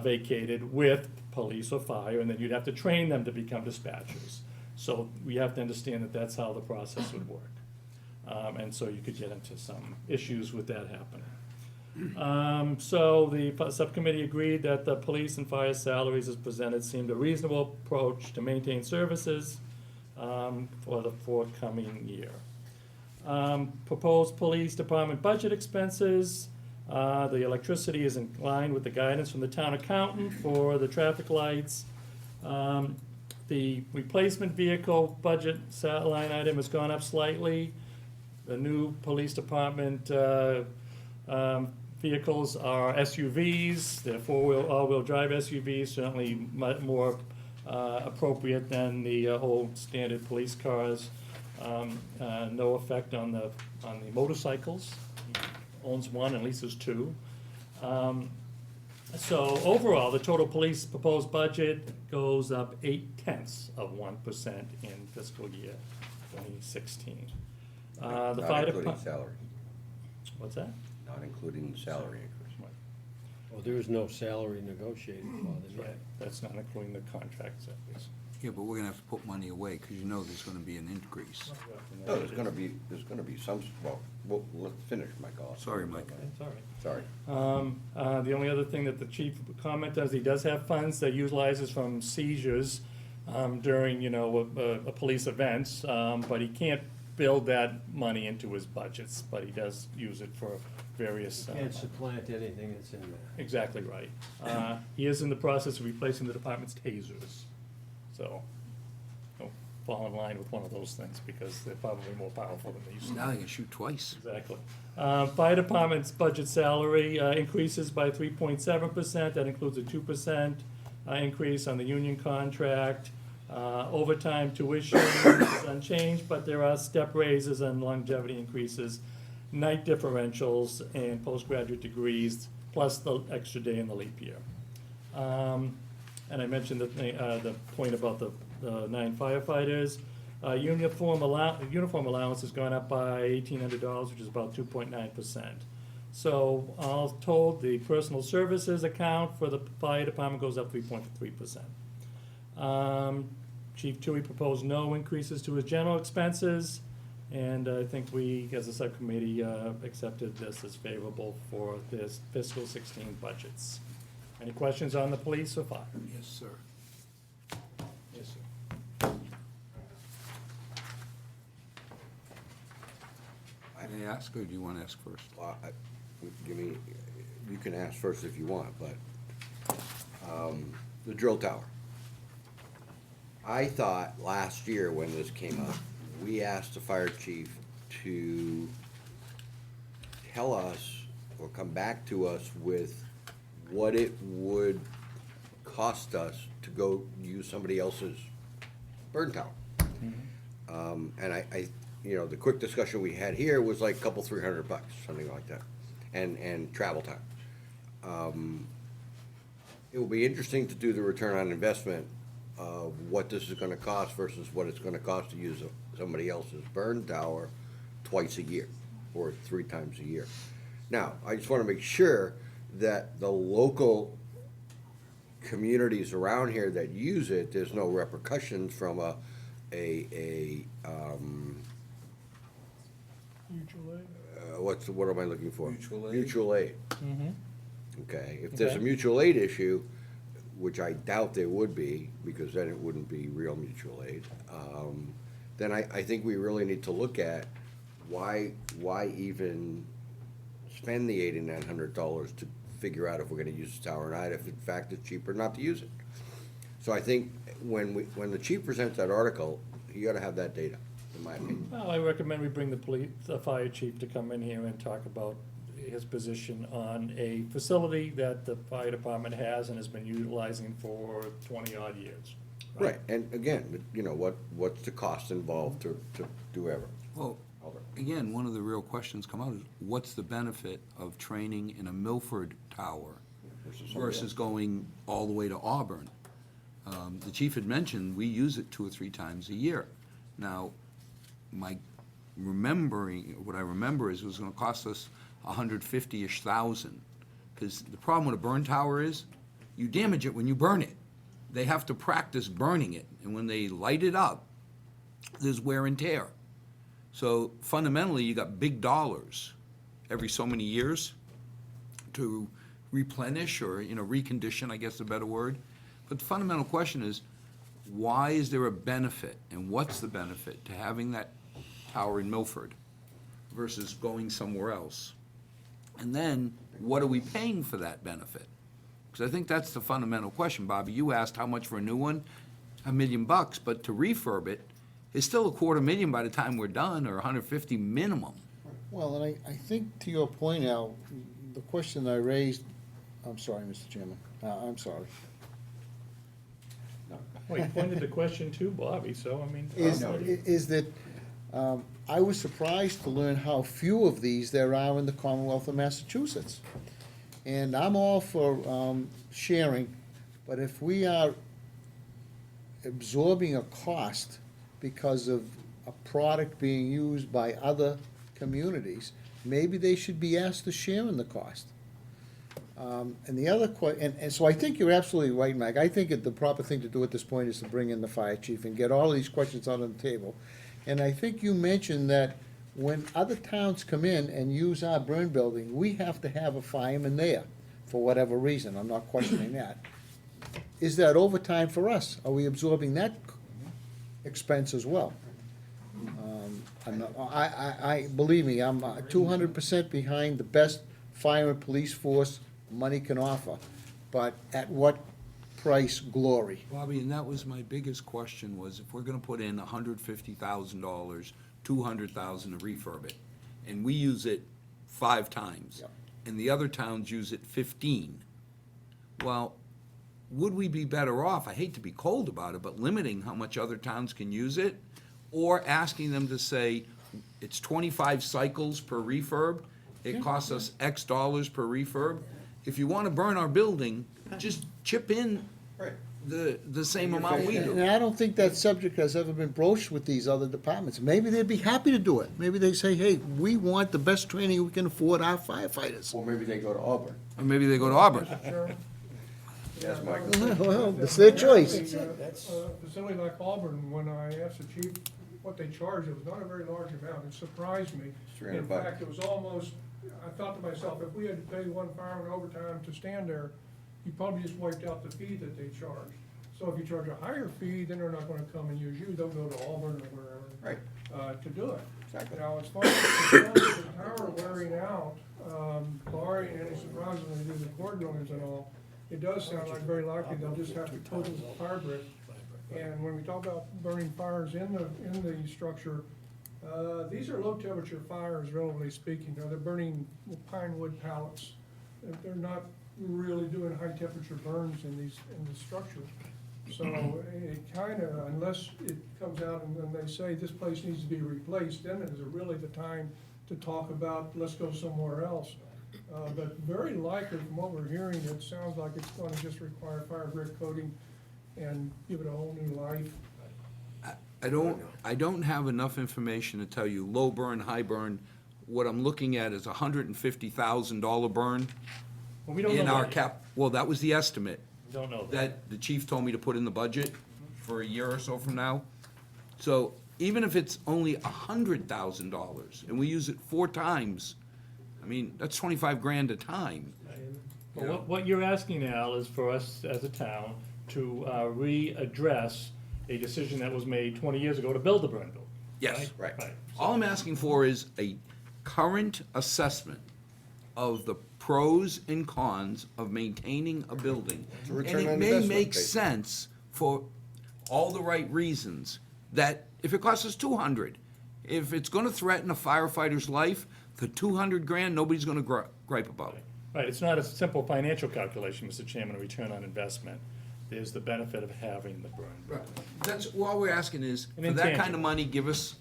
vacated with police or fire, and then you'd have to train them to become dispatchers. So we have to understand that that's how the process would work. And so you could get into some issues with that happening. So the subcommittee agreed that the police and fire salaries as presented seemed a reasonable approach to maintain services for the forthcoming year. Proposed police department budget expenses, The electricity is in line with the guidance from the town accountant for the traffic lights. The replacement vehicle budget line item has gone up slightly. The new police department vehicles are SUVs. They're all-wheel drive SUVs, certainly more appropriate than the old standard police cars. No effect on the motorcycles. Owns one and leases two. So overall, the total police proposed budget goes up 0.8% in fiscal year 2016. The Not fire including department. salary, What's that? not including the salary increase. Well, there is no salary negotiated for them yet. That's not including the contracts at least. Yeah, but we're gonna have to put money away, because you know there's gonna be an increase. No, there's gonna be some, well, let's finish, Michael. Sorry, Mike. That's all right. Sorry. The only other thing that the chief commented is he does have funds that utilizes from seizures during, police events, but he can't build that money into his budgets, but he does use it for various. Can't supplant anything that's in there. Exactly right. He is in the process of replacing the department's tasers, so don't fall in line with one of those things, because they're probably more powerful than they used to be. Now they can shoot twice. Exactly. Fire department's budget salary increases by 3.7%. That includes a 2% increase on the union contract. Overtime tuition is unchanged, but there are step raises and longevity increases, night differentials, and postgraduate degrees, plus the extra day in the leap year. And I mentioned the point about the 9 firefighters. Uniform allowance has gone up by $1,800, which is about 2.9%. So all told, the personal services account for the fire department goes up 3.3%. Chief Tui proposed no increases to his general expenses, and I think we, as a subcommittee, accepted this as favorable for this fiscal 16 budgets. Any questions on the police or fire? Yes, sir. Yes, sir. May I ask, or do you want to ask first? You can ask first if you want, but, the drill tower. I thought last year when this came up, we asked the fire chief to tell us or come back to us with what it would cost us to go use somebody else's burn tower. And the quick discussion we had here was like a couple, $300, something like that, and travel time. It will be interesting to do the return on investment of what this is gonna cost versus what it's gonna cost to use somebody else's burn tower twice a year, or 3 times a year. Now, I just wanna make sure that the local communities around here that use it, there's no repercussions from Mutual aid. what am I looking for? Mutual aid? Mutual aid. Okay, if there's a Okay. mutual aid issue, which I doubt there would be, because then it wouldn't be real mutual aid, then I think we really need to look at why even spend the $8,900 to figure out if we're gonna use the tower or not, if in fact it's cheaper not to use it. So I think when the chief presents that article, you gotta have that data, in my opinion. Well, I recommend we bring the fire chief to come in here and talk about his position on a facility that the fire department has and has been utilizing for 20-odd years. Right, and again, what's the cost involved to do ever? Well, again, one of the real questions come out is, what's the benefit of training in a Milford tower versus going all the way to Auburn? The chief had mentioned, we use it 2 or 3 times a year. Now, what I remember is it was gonna cost us $150,000-ish, because the problem with a burn tower is, you damage it when you burn it. They have to practice burning it, and when they light it up, there's wear and tear. So fundamentally, you got big dollars every so many years to replenish or, recondition, I guess is a better word. But the fundamental question is, why is there a benefit, and what's the benefit to having that tower in Milford versus going somewhere else? And then, what are we paying for that benefit? Because I think that's the fundamental question, Bobby. You asked how much for a new one, $1 million, but to refurb it, it's still $250,000 by the time we're done, or 150 minimum. Well, and I think to your point, Al, the question I raised, I'm sorry, Mr. Chairman, I'm sorry, Well, you pointed the question to Bobby, so, I mean. is that I was surprised to learn how few of these there are in the Commonwealth of Massachusetts. And I'm all for sharing, but if we are absorbing a cost because of a product being used by other communities, maybe they should be asked to share in the cost. And the other and so I think you're absolutely right, Mike. I think the proper thing to do at this point is to bring in the fire chief and get all of these questions out on the table. And I think you mentioned that when other towns come in and use our burn building, we have to have a fireman there for whatever reason. I'm not questioning that. Is that overtime for us? Are we absorbing that expense as well? Believe me, I'm 200% behind the best fire and police force money can offer, but at what price glory? Bobby, and that was my biggest question, was if we're gonna put in $150,000, $200,000 to refurb it, and we use it 5 times, Yep. and the other towns use it 15, well, would we be better off, I hate to be cold about it, but limiting how much other towns can use it? Or asking them to say, it's 25 cycles per refurb, it costs us X dollars per refurb. If you wanna burn our building, just chip in the same amount we And do. I don't think that subject has ever been broached with these other departments. Maybe they'd be happy to do it. Maybe they say, hey, we want the best training we can afford our firefighters. Or maybe they go to Auburn. Or maybe they go to Auburn. Sure. Yes, Mike. Well, it's their choice. A facility like Auburn, when I asked the chief what they charged, it was not a very large amount. It surprised me. $300. In fact, it was almost, I thought to myself, if we had to pay one fireman overtime to stand there, you probably just wiped out the fee that they charge. So if you charge a higher fee, then they're not gonna come and use you, they'll go to Auburn or wherever. Right. To do it. Exactly. Now, as far as the tower wearing out, barring any surprises when they do the cord rooms and all, it does sound like very likely they'll just have to put in fire brick. And when we talk about burning fires in the structure, these are low temperature fires, relatively speaking. Now, they're burning pine wood pallets. They're not really doing high temperature burns in the structure. So it kinda, unless it comes out and then they say this place needs to be replaced, then is it really the time to talk about, let's go somewhere else. But very likely, from what we're hearing, it sounds like it's gonna just require fire brick coating and give it a whole new life. I don't have enough information to tell you low burn, high burn. What I'm looking at is a $150,000 burn Well, we don't know in our that yet. cap, well, that was the estimate We don't know that. that the chief told me to put in the budget for a year or so from now. So even if it's only $100,000 and we use it 4 times, I mean, that's 25 grand a time. But what you're asking, Al, is for us as a town to readdress a decision that was made 20 years ago to build the burn building. Yes. Right. All I'm asking for is a current assessment of the pros and cons of maintaining a building. a return And it on may investment, make basically. sense for all the right reasons, that if it costs us 200, if it's gonna threaten a firefighter's life, the 200 grand, nobody's gonna gripe about it. Right, it's not a simple financial calculation, Mr. Chairman, a return on investment. There's the benefit of having the burn. That's, all we're asking is, An for that kind intangible. of money, give us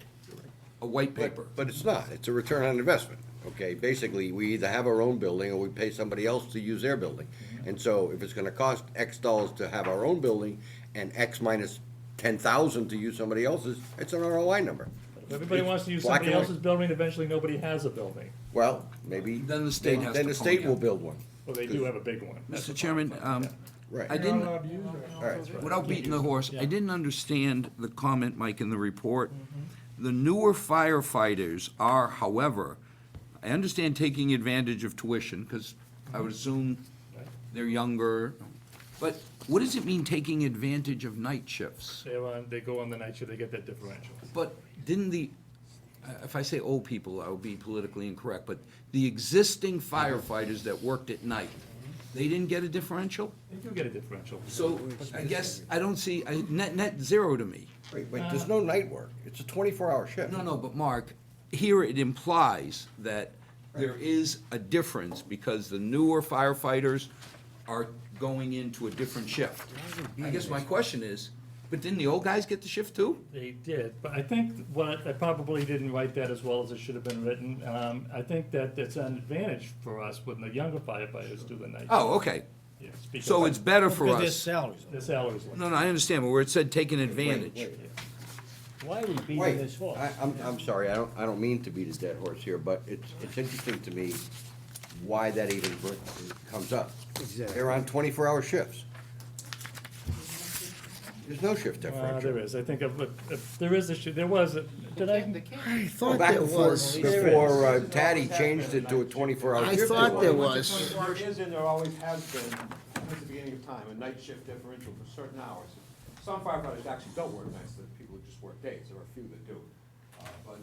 a white paper. But it's not, it's a return on investment, okay? Basically, we either have our own building or we pay somebody else to use their building. And so if it's gonna cost X dollars to have our own building and X minus 10,000 to use somebody else's, it's an ROI number. If everybody It's wants to use black somebody and white. else's building, evenally nobody has a building. Well, maybe. Then the state has Then to the come state in. will build one. Well, they do have a big one. That's Mr. the Chairman, problem. Right. I You're didn't, not allowed to use that. All right. without beating the horse, I didn't understand the comment, Mike, in the report. The newer firefighters are, however, I understand taking advantage of tuition, because I would assume they're younger, but what does it mean, taking advantage of night shifts? They go on the night shift, they get that differential. But didn't if I say old people, I will be politically incorrect, but the existing firefighters that worked at night, they didn't get a differential? They do get a differential. So I guess I don't see, net zero to me. Wait, there's no night work. It's a 24-hour shift. No, but Mark, here it implies that there is a difference because the newer firefighters are going into a different shift. I guess my question is, but didn't the old guys get the shift too? They did, but I think what, I probably didn't write that as well as it should have been written. I think that it's an advantage for us when the younger firefighters do the night. Oh, okay. Yes, because So it's better for Because their us. salaries. the salaries. No, I understand, but where it said taking advantage. Why are we beating Wait, this horse? I'm sorry, I don't mean to beat a dead horse here, but it's interesting to me why that even comes up. Exactly. They're on 24-hour shifts. There's no shift There differential. is, I think, there is there was, did I? I Go thought back there and forth was. before Taddy changed it to a 24-hour I shift. thought there There was. is and there always has been, since the beginning of time, a night shift differential for certain hours. Some firefighters actually don't work nights, there are people who just work days, there are a few that do. But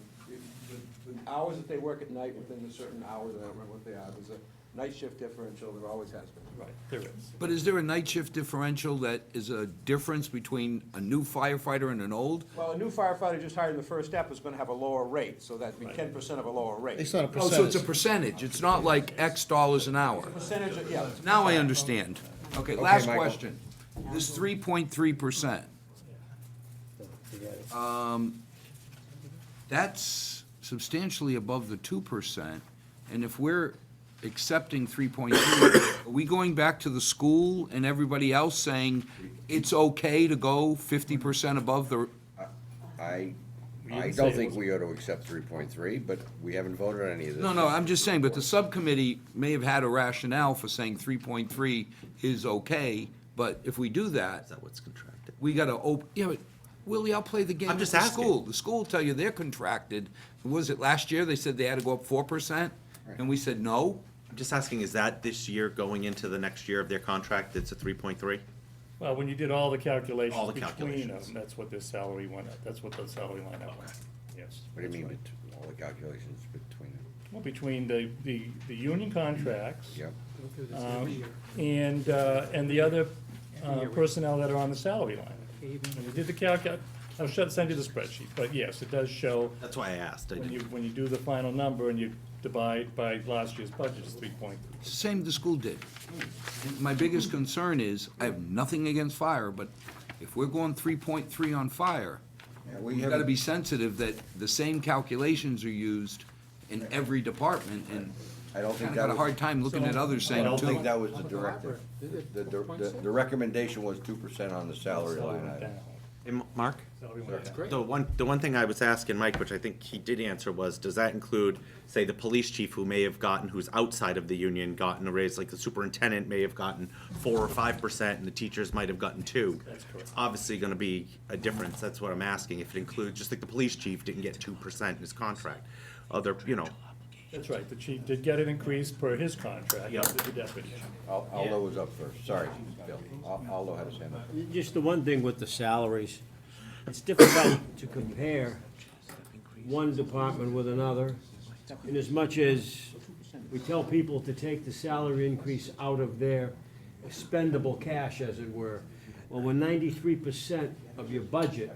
the hours that they work at night within the certain hours, I don't remember what they are, there's a night shift differential, there always has been. Right, there is. But is there a night shift differential that is a difference between a new firefighter and an old? Well, a new firefighter just hired in the first step is gonna have a lower rate, so that'd be 10% of a lower rate. It's not a Oh, so it's a percentage. percentage, it's not like X dollars an hour. Percentage, yeah. Now I understand. Okay, last Michael. question. This 3.3%. That's substantially above the 2%, and if we're accepting 3.3, are we going back to the school and everybody else saying it's okay to go 50% above the, I didn't say don't it think was- we ought to accept 3.3, but we haven't voted on any of this. no, I'm just saying, but the subcommittee may have had a rationale for saying 3.3 is okay, but if we do that, Is that what's contracted? we gotta yeah, but Willie, I'll play the game I'm with just the asking. school. The school will tell you they're contracted. Was it last year, they said they had to go up 4%? And we said no? I'm just asking, is that this year going into the next year of their contract, it's a 3.3? Well, when you did all the calculations All the between calculations. them, that's what their salary went up, that's what the salary line up went. Yes. What do you that's mean, right. all the calculations between them? Well, between the union contracts. Yep. Go through this every year. And the other personnel that are on the salary line. Even When you did the I'll send you the spreadsheet, but yes, it does show, That's why I asked. I when didn't- you do the final number and you divide by last year's budget, it's 3.3. It's the same the school did. And my biggest concern is, I have nothing against fire, but if we're going 3.3 on fire, we've gotta be sensitive that the same calculations are used in every department, and I don't think kinda that got a was, hard time looking at others I saying don't think two. that was the directive. The recommendation was 2% on the salary line item. Hey, Mark? Salary went down. great. The one thing I was asking Mike, which I think he did answer, was, does that include, say, the police chief who may have gotten, who's outside of the union, gotten a raise, like the superintendent may have gotten 4 or 5%, and the teachers might have gotten 2? That's correct. Obviously gonna be a difference, that's what I'm asking, if it includes, just like the police chief didn't get 2% in his contract. Other, That's right, the chief did get an increase per his contract, Yeah. the deputy. Aldo was up first, sorry, Bill. Aldo had his hand up. Just the one thing with the salaries, it's difficult to compare one department with another, in as much as we tell people to take the salary increase out of their expendable cash, as it were. Well, when 93% of your budget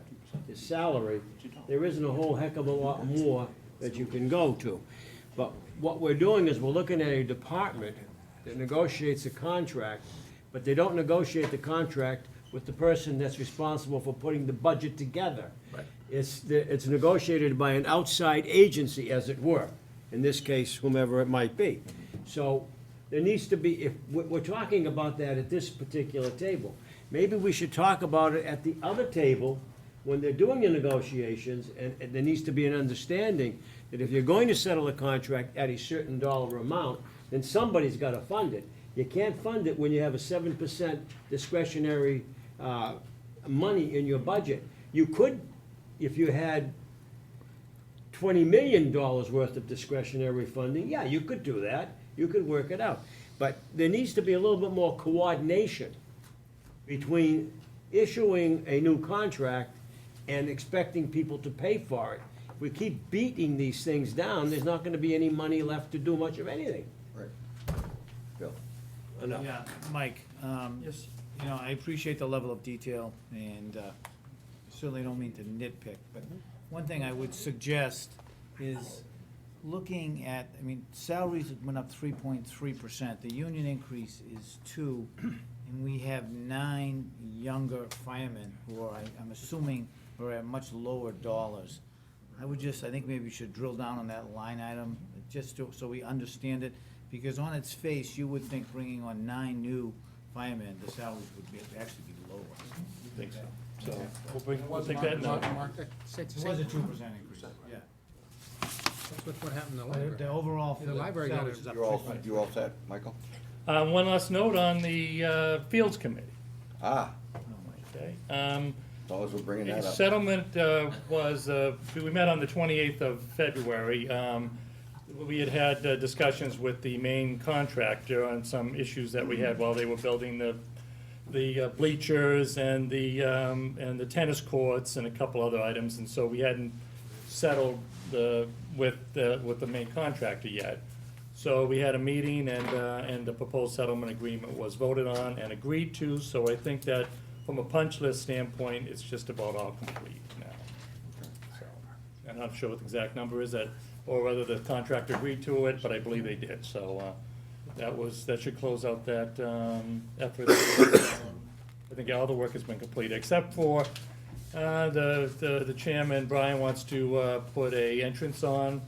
is salary, there isn't a whole heck of a lot more that you can go to. But what we're doing is we're looking at a department that negotiates a contract, but they don't negotiate the contract with the person that's responsible for putting the budget together. Right. It's negotiated by an outside agency, as it were, in this case, whomever it might be. So there needs to be, if we're talking about that at this particular table, maybe we should talk about it at the other table when they're doing the negotiations, and there needs to be an understanding that if you're going to settle a contract at a certain dollar amount, then somebody's gotta fund it. You can't fund it when you have a 7% discretionary money in your budget. You could, if you had $20 million worth of discretionary funding, yeah, you could do that. You could work it out. But there needs to be a little bit more coordination between issuing a new contract and expecting people to pay for it. If we keep beating these things down, there's not gonna be any money left to do much of anything. Right. Bill? Enough. Yeah, Mike, Yes. you know, I appreciate the level of detail, and certainly don't mean to nitpick, but one thing I would suggest is looking at, I mean, salaries went up 3.3%, the union increase is 2%, and we have 9 younger firemen who are, I'm assuming, are at much lower dollars. I think maybe we should drill down on that line item, just so we understand it, because on its face, you would think bringing on 9 new firemen, the salaries would actually be lower. I think so. So we'll take that note. It was a 2% increase, yeah. That's what happened in the library. The overall. The library got salaries it. is up You all set, Michael? One last note on the Fields Committee, Ah, okay? as long as we're bringing The that up. settlement was, we met on the 28th of February. We had discussions with the main contractor on some issues that we had while they were building the bleachers and the tennis courts and a couple other items, and so we hadn't settled with the main contractor yet. So we had a meeting, and the proposed settlement agreement was voted on and agreed to, so I think that from a punch list standpoint, it's just about all complete now. So, I'm not sure what the exact number is, or whether the contractor agreed to it, but I believe they did, so that should close out that effort. I think all the work has been completed, except for the chairman, Brian, wants to put a entrance on,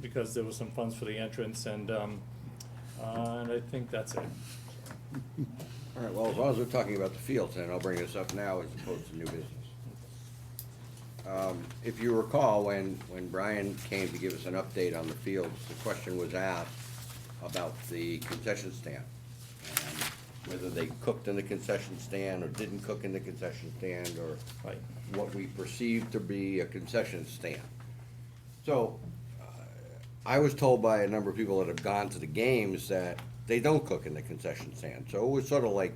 because there was some funds for the entrance, and I think that's it. All right, well, as long as we're talking about the fields, then I'll bring this up now as opposed to new business. If you recall, when Brian came to give us an update on the fields, the question was asked about the concession stand, and whether they cooked in the concession stand or didn't cook in the concession stand, or Right. what we perceived to be a concession stand. So, I was told by a number of people that have gone to the games that they don't cook in the concession stand, so it was sort of like,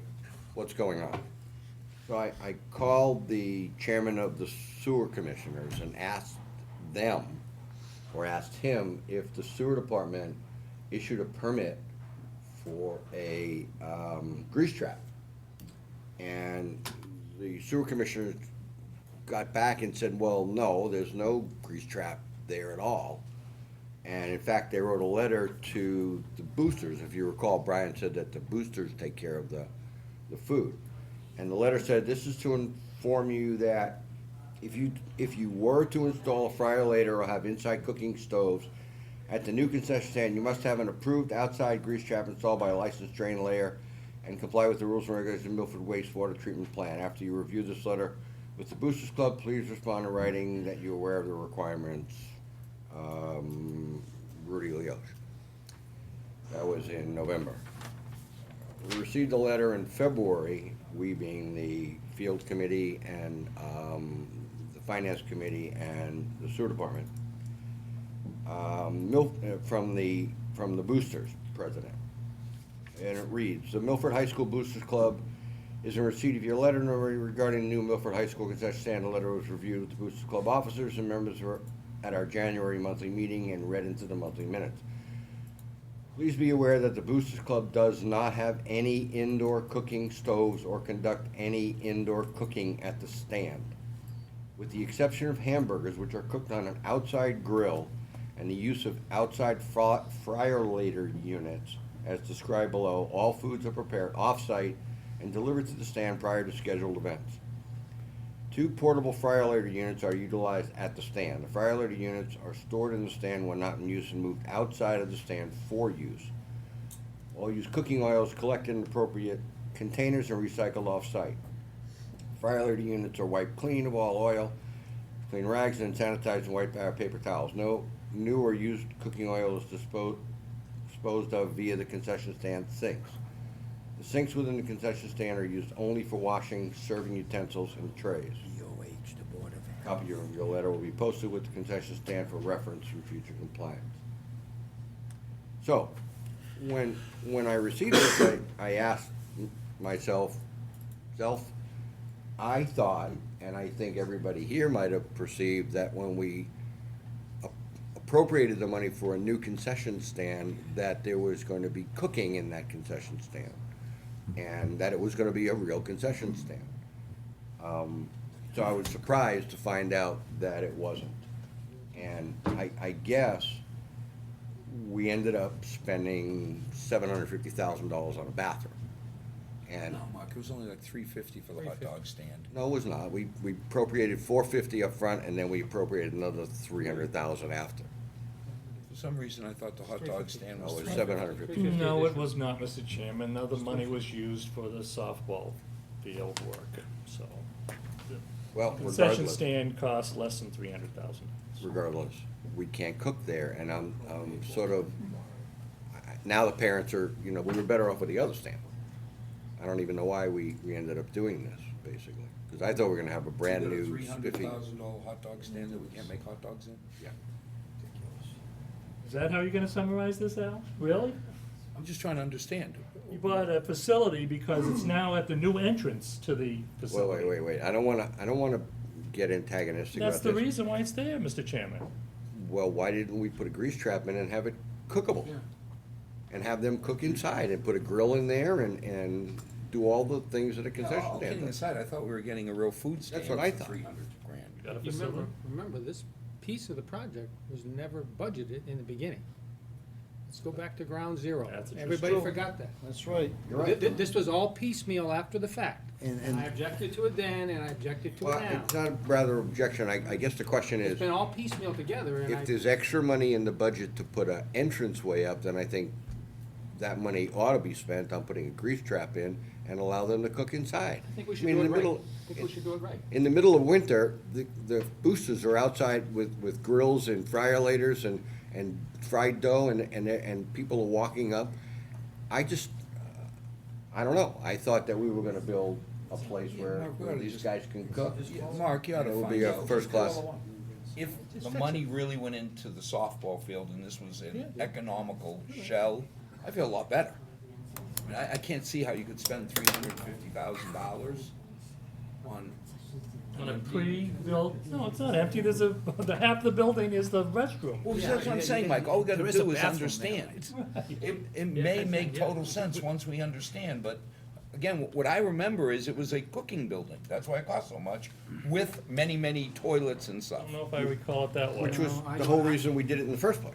what's going on? So I called the chairman of the sewer commissioners and asked them, or asked him, if the sewer department issued a permit for a grease trap. And the sewer commissioners got back and said, well, no, there's no grease trap there at all. And in fact, they wrote a letter to the boosters. If you recall, Brian said that the boosters take care of the food. And the letter said, this is to inform you that if you were to install a fryer later or have inside cooking stoves at the new concession stand, you must have an approved outside grease trap installed by a licensed drain layer and comply with the rules and regulations of Milford wastewater treatment plant. After you review this letter with the Boosters Club, please respond in writing that you're aware of the requirements. Rudy Leoch. That was in November. We received a letter in February, we being the Field Committee and the Finance Committee and the Sewer Department, from the Boosters President. And it reads, the Milford High School Boosters Club is in receipt of your letter regarding the new Milford High School concession stand. The letter was reviewed with the Boosters Club officers and members were at our January monthly meeting and read into the monthly minutes. Please be aware that the Boosters Club does not have any indoor cooking stoves or conduct any indoor cooking at the stand. With the exception of hamburgers, which are cooked on an outside grill, and the use of outside fryer later units, as described below, all foods are prepared off-site and delivered to the stand prior to scheduled events. 2 portable fryer later units are utilized at the stand. The fryer later units are stored in the stand when not in use and moved outside of the stand for use. All used cooking oil is collected in appropriate containers and recycled off-site. Fryer later units are wiped clean of all oil, clean rags, and sanitized in white paper towels. No new or used cooking oil is disposed of via the concession stand sinks. The sinks within the concession stand are used only for washing, serving utensils, and trays. DOH, the Board of A copy of your letter will be posted with the concession stand for reference in future compliance. So, when I received this, I asked myself, I thought, and I think everybody here might have perceived, that when we appropriated the money for a new concession stand, that there was going to be cooking in that concession stand, and that it was gonna be a real concession stand. So I was surprised to find out that it wasn't. And I guess we ended up spending $750,000 on a bathroom. And, No, Mark, it was only like $350 for the hot dog stand. no, it was not. We appropriated $450 up front, and then we appropriated another $300,000 after. For some reason, I thought the hot dog stand No, was it was $350. $750. No, it was not, Mr. Chairman. No, the money was used for the softball field work, so. the Well, Concession regardless, stand cost less than $300,000. regardless, we can't cook there, and I'm sort of, now the parents are, we were better off with the other stand. I don't even know why we ended up doing this, basically, because I thought we were gonna have a brand new spiffy. $300,000 hot dog stand that we can't make hot dogs in? Yeah. Is that how you're gonna summarize this, Al? Really? I'm just trying to understand. You bought a facility because it's now at the new entrance to the facility. Wait, I don't wanna get antagonistic about That's this. the reason why it's there, Mr. Chairman. Well, why didn't we put a grease trap in and have it cookable? And have them cook inside and put a grill in there and do all the things that a concession All stand kidding does. aside, I thought we were getting a real food stand That's what I for thought. 300 grand. Got a You facility. remember, this piece of the project was never budgeted in the beginning. Let's go back to ground zero. That's a true Everybody story. forgot that. That's right. This was all piecemeal after the fact. And- And I objected to it then, and I objected to Well, it now. it's not rather objection, I guess the question It's is, been all piecemeal together, and if there's extra money in the budget to put an entranceway up, then I think that money ought to be spent on putting a grease trap in and allow them to cook inside. I think we should mean, do in it the right. middle- I think we should do it right. In the middle of winter, the boosters are outside with grills and fryer laters and fried dough, and people are walking up. I just, I don't know, I thought that we were gonna build a place where Mark, we where oughta these just- guys can cook. Mark, you ought It to would find be a out. first class. If the money really went into the softball field and this was an economical shell, I feel a lot better. I mean, I can't see how you could spend $350,000 on. On a pre-built, no, it's not empty. There's the half the building is the restroom. Well, that's what I'm saying, Mike, all we gotta There is a do is bathroom understand. there. It may make total sense once we understand, but again, what I remember is it was a cooking building, that's why it cost so much, with many, many toilets and I stuff. don't know if I recall it that way. Which was the whole reason we did it in the first place.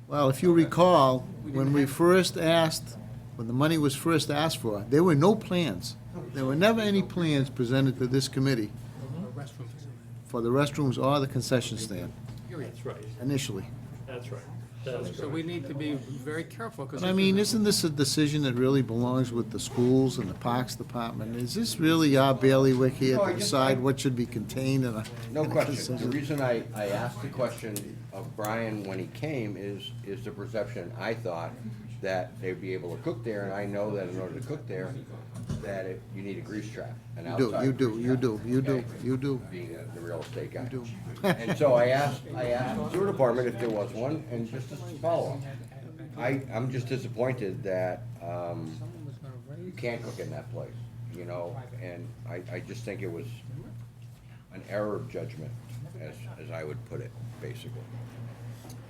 Well, if you recall, when the money was first asked for, there were no plans. There were never any plans presented to this committee A restroom facility. for the restrooms or the concession stand That's right. initially. That's right. That is So we need to be very careful, because. But I mean, isn't this a decision that really belongs with the schools and the Parks Department? Is this really our bailiwick here No, I to guess decide what should be contained in a? No in a question. concession? The reason I asked the question of Brian when he came is the perception, I thought, that they'd be able to cook there, and I know that in order to cook there, that you need a grease trap, an outside. You do, Okay. you do. Being the real estate guy. do. And so I asked the sewer department if there was one, and just a follow-up. I'm just disappointed that, you can't cook in that place, and I just think it was an error of judgment, as I would put it, basically.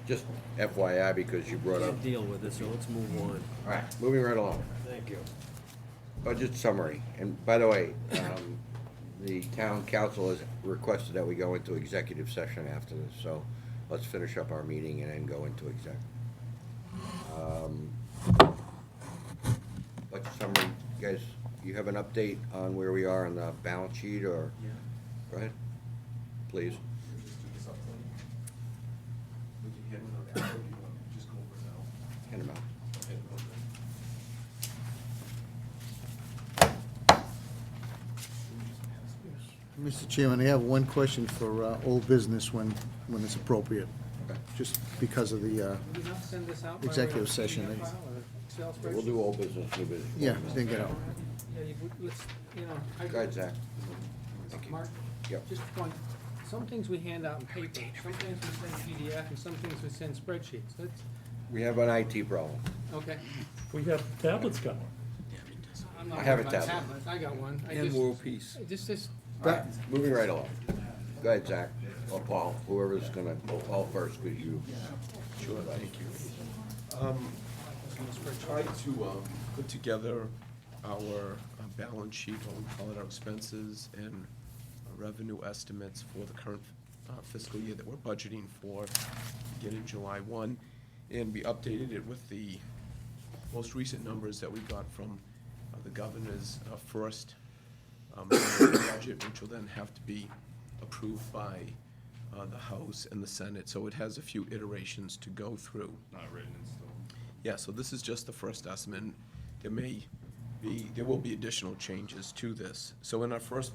Just FYI, because you brought up, Can't deal with it, so let's move on. all right, moving right along. Thank you. Budget summary, and by the way, the town council has requested that we go into executive session after this, so let's finish up our meeting and then go into exec. Budget summary, you guys, you have an update on where we are on the balance sheet, or? Go ahead, please. Hand them out. Mr. Chairman, I have one question for old business when it's appropriate, Okay. just because of the, Will you not send this out by Executive a session, PDF eh? file or Excel We'll spreadsheet? do old business, new business. yeah, didn't get out. Yeah, let's, Go ahead, Zach. Thank you. Mark? Yep. Just a point, some things we hand out in paper, some things we send PDF, and some things we send spreadsheets. That's, We have an IT problem. okay. We have tablets coming. I'm not I have worried a about tab. tablets. I got one. And world peace. Just, All right, moving right along. Go ahead, Zach, or Paul, whoever's gonna, Paul first, could you? Sure, thank you. We tried to put together our balance sheet, what we call it, our expenses and revenue estimates for the current fiscal year that we're budgeting for, beginning July 1. And we updated it with the most recent numbers that we got from the governor's first budget, which will then have to be approved by the House and the Senate. So it has a few iterations to go through. Not written in stone. Yeah, so this is just the first estimate. There will be additional changes to this. So in our first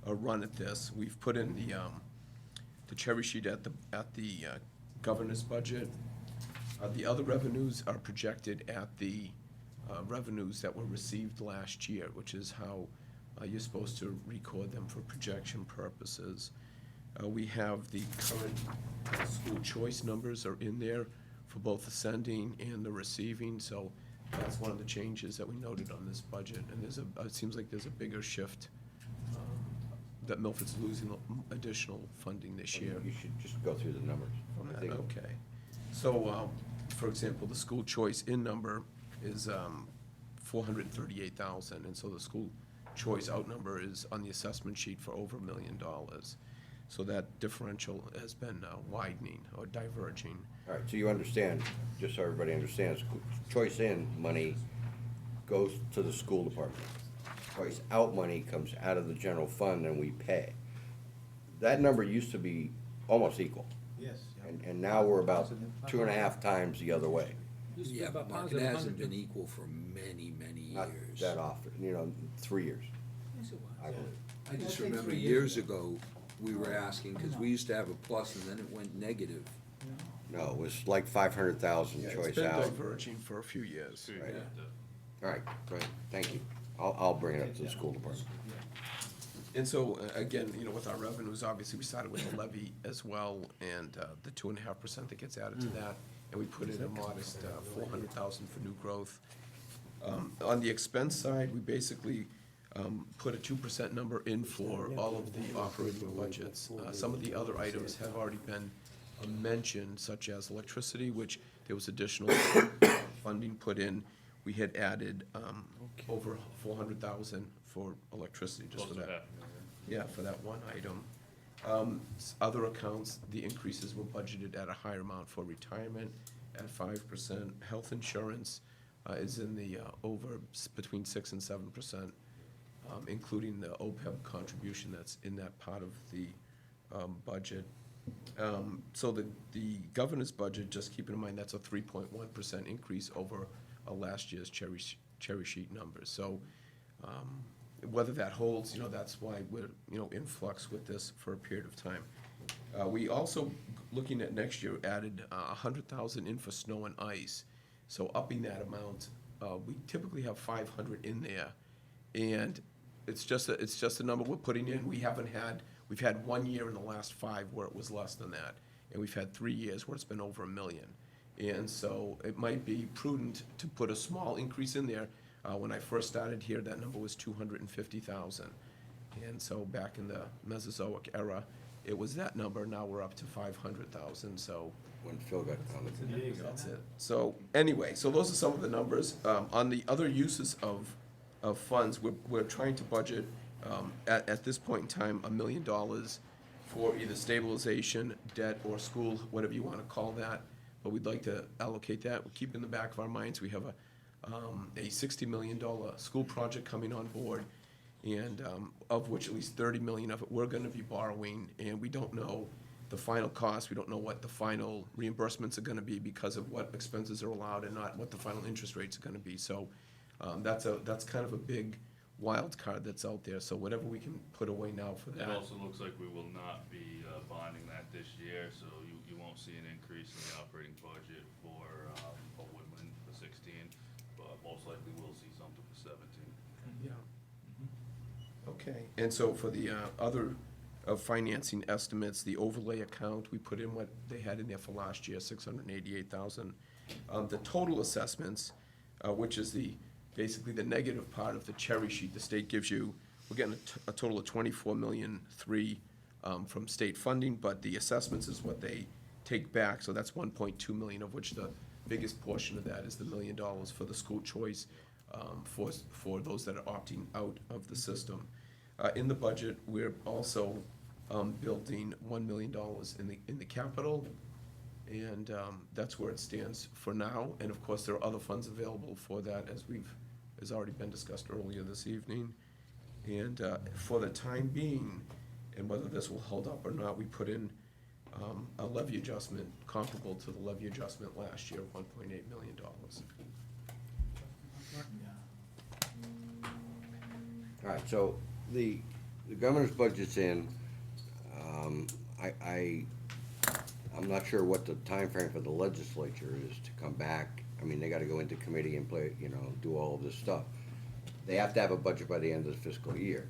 run at this, we've put in the cherry sheet at the governor's budget. The other revenues are projected at the revenues that were received last year, which is how you're supposed to record them for projection purposes. We have the current school choice numbers are in there for both the sending and the receiving, so that's one of the changes that we noted on this budget. And it seems like there's a bigger shift, that Milford's losing additional funding this year. You should just go through the numbers. I think. Okay. So, for example, the school choice in number is 438,000, and so the school choice out number is on the assessment sheet for over $1 million. So that differential has been widening or diverging. All right, so you understand, just so everybody understands, choice in money goes to the school department. Choice out money comes out of the general fund and we pay. That number used to be almost equal, Yes. and now we're about 2.5 times the other way. Used to be Yeah, about but Mark, it positive hasn't 100. been equal for many, many Not years. that often, 3 years, Yes, it was. I believe. I just remember years ago, we were asking, because we used to have a plus and then it went negative. No, it was like 500,000 Yeah, choice it's been out. diverging for a few years. Right. All right, great, thank you. I'll bring it up to the school department. And so, again, with our revenues, obviously, we started with the levy as well, and the 2.5% that gets added to that, and we put in a modest 400,000 for new growth. On the expense side, we basically put a 2% number in for all of the operating budgets. Some of the other items have already been mentioned, such as electricity, which there was additional funding put in. We had added over 400,000 for electricity, just for Close to that. $500,000. Yeah, for that one item. Other accounts, the increases were budgeted at a higher amount for retirement at 5%. Health insurance is in the between 6 and 7%, including the OPEB contribution that's in that part of the budget. So the governor's budget, just keep in mind, that's a 3.1% increase over last year's cherry sheet numbers. So whether that holds, that's why we're, in flux with this for a period of time. We also, looking at next year, added 100,000 in for snow and ice. So upping that amount, we typically have 500 in there. And it's just a number we're putting in. We've had 1 year in the last 5 where it was less than that. And we've had 3 years where it's been over $1 million. And so it might be prudent to put a small increase in there. When I first started here, that number was 250,000. And so back in the Mesozoic era, it was that number. Now we're up to 500,000, so. When Phil got commented. That's it. So anyway, so those are some of the numbers. On the other uses of funds, we're trying to budget, at this point in time, $1 million for either stabilization, debt, or school, whatever you want to call that. But we'd like to allocate that. We keep in the back of our minds, we have a $60 million school project coming on board, and of which at least 30 million of it we're going to be borrowing, and we don't know the final cost. We don't know what the final reimbursements are going to be because of what expenses are allowed and not what the final interest rates are going to be. So that's kind of a big wild card that's out there. So whatever we can put away now for that. It also looks like we will not be bonding that this year, so you won't see an increase in the operating budget for Woodland for 16, but most likely we'll see something for 17. Yeah. Okay, and so for the other financing estimates, the overlay account, we put in what they had in there for last year, 688,000. The total assessments, which is basically the negative part of the cherry sheet, the state gives you, we're getting a total of 24,300,000 from state funding, but the assessments is what they take back, so that's 1.2 million, of which the biggest portion of that is the $1 million for the school choice, for those that are opting out of the system. In the budget, we're also building $1 million in the capital, and that's where it stands for now. And of course, there are other funds available for that, as already been discussed earlier this evening. And for the time being, and whether this will hold up or not, we put in a levy adjustment comparable to the levy adjustment last year of $1.8 million. All right, so the governor's budget's in. I'm not sure what the timeframe for the legislature is to come back. I mean, they gotta go into committee and play, do all of this stuff. They have to have a budget by the end of the fiscal year.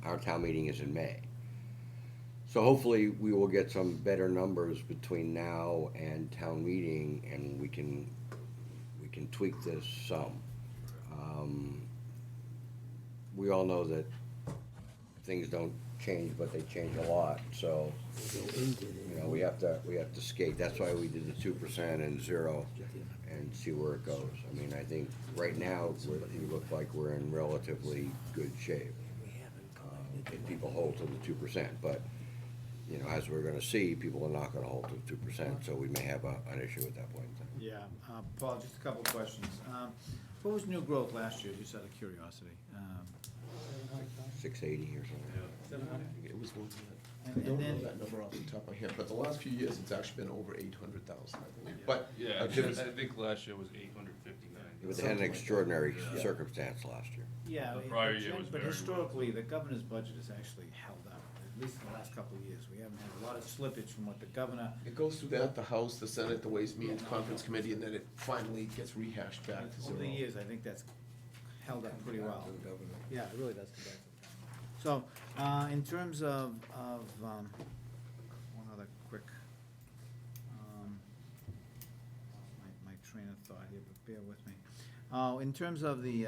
Our town meeting is in May. So hopefully, we will get some better numbers between now and town meeting, and we can tweak this some. We all know that things don't change, but they change a lot, so, we have to skate. That's why we did the 2% and 0 and see where it goes. I mean, I think right now, we look like we're in relatively good shape. If people hold to the 2%, but, as we're gonna see, people are not gonna hold to the 2%, so we may have an issue at that point. Yeah, Paul, just a couple of questions. What was new growth last year, just out of curiosity? 680 or something. It was more than that. I And don't know then- that number off the top of my head, but the last few years, it's actually been over 800,000, I believe. But, Yeah, give us- I think last year was 859. It was an extraordinary circumstance last year. Yeah, The prior year was but very historically, the governor's budget has actually held up, at least in the last couple of years. We haven't had a lot of slippage from what the governor, it goes through the House, the Senate, the Ways and Means Conference Committee, and then it finally gets rehashed back to over the zero. years, I think that's held up pretty well. Yeah, it really does come back to the governor. So, in terms of, one other quick, my train of thought here, but bear with me. In terms of the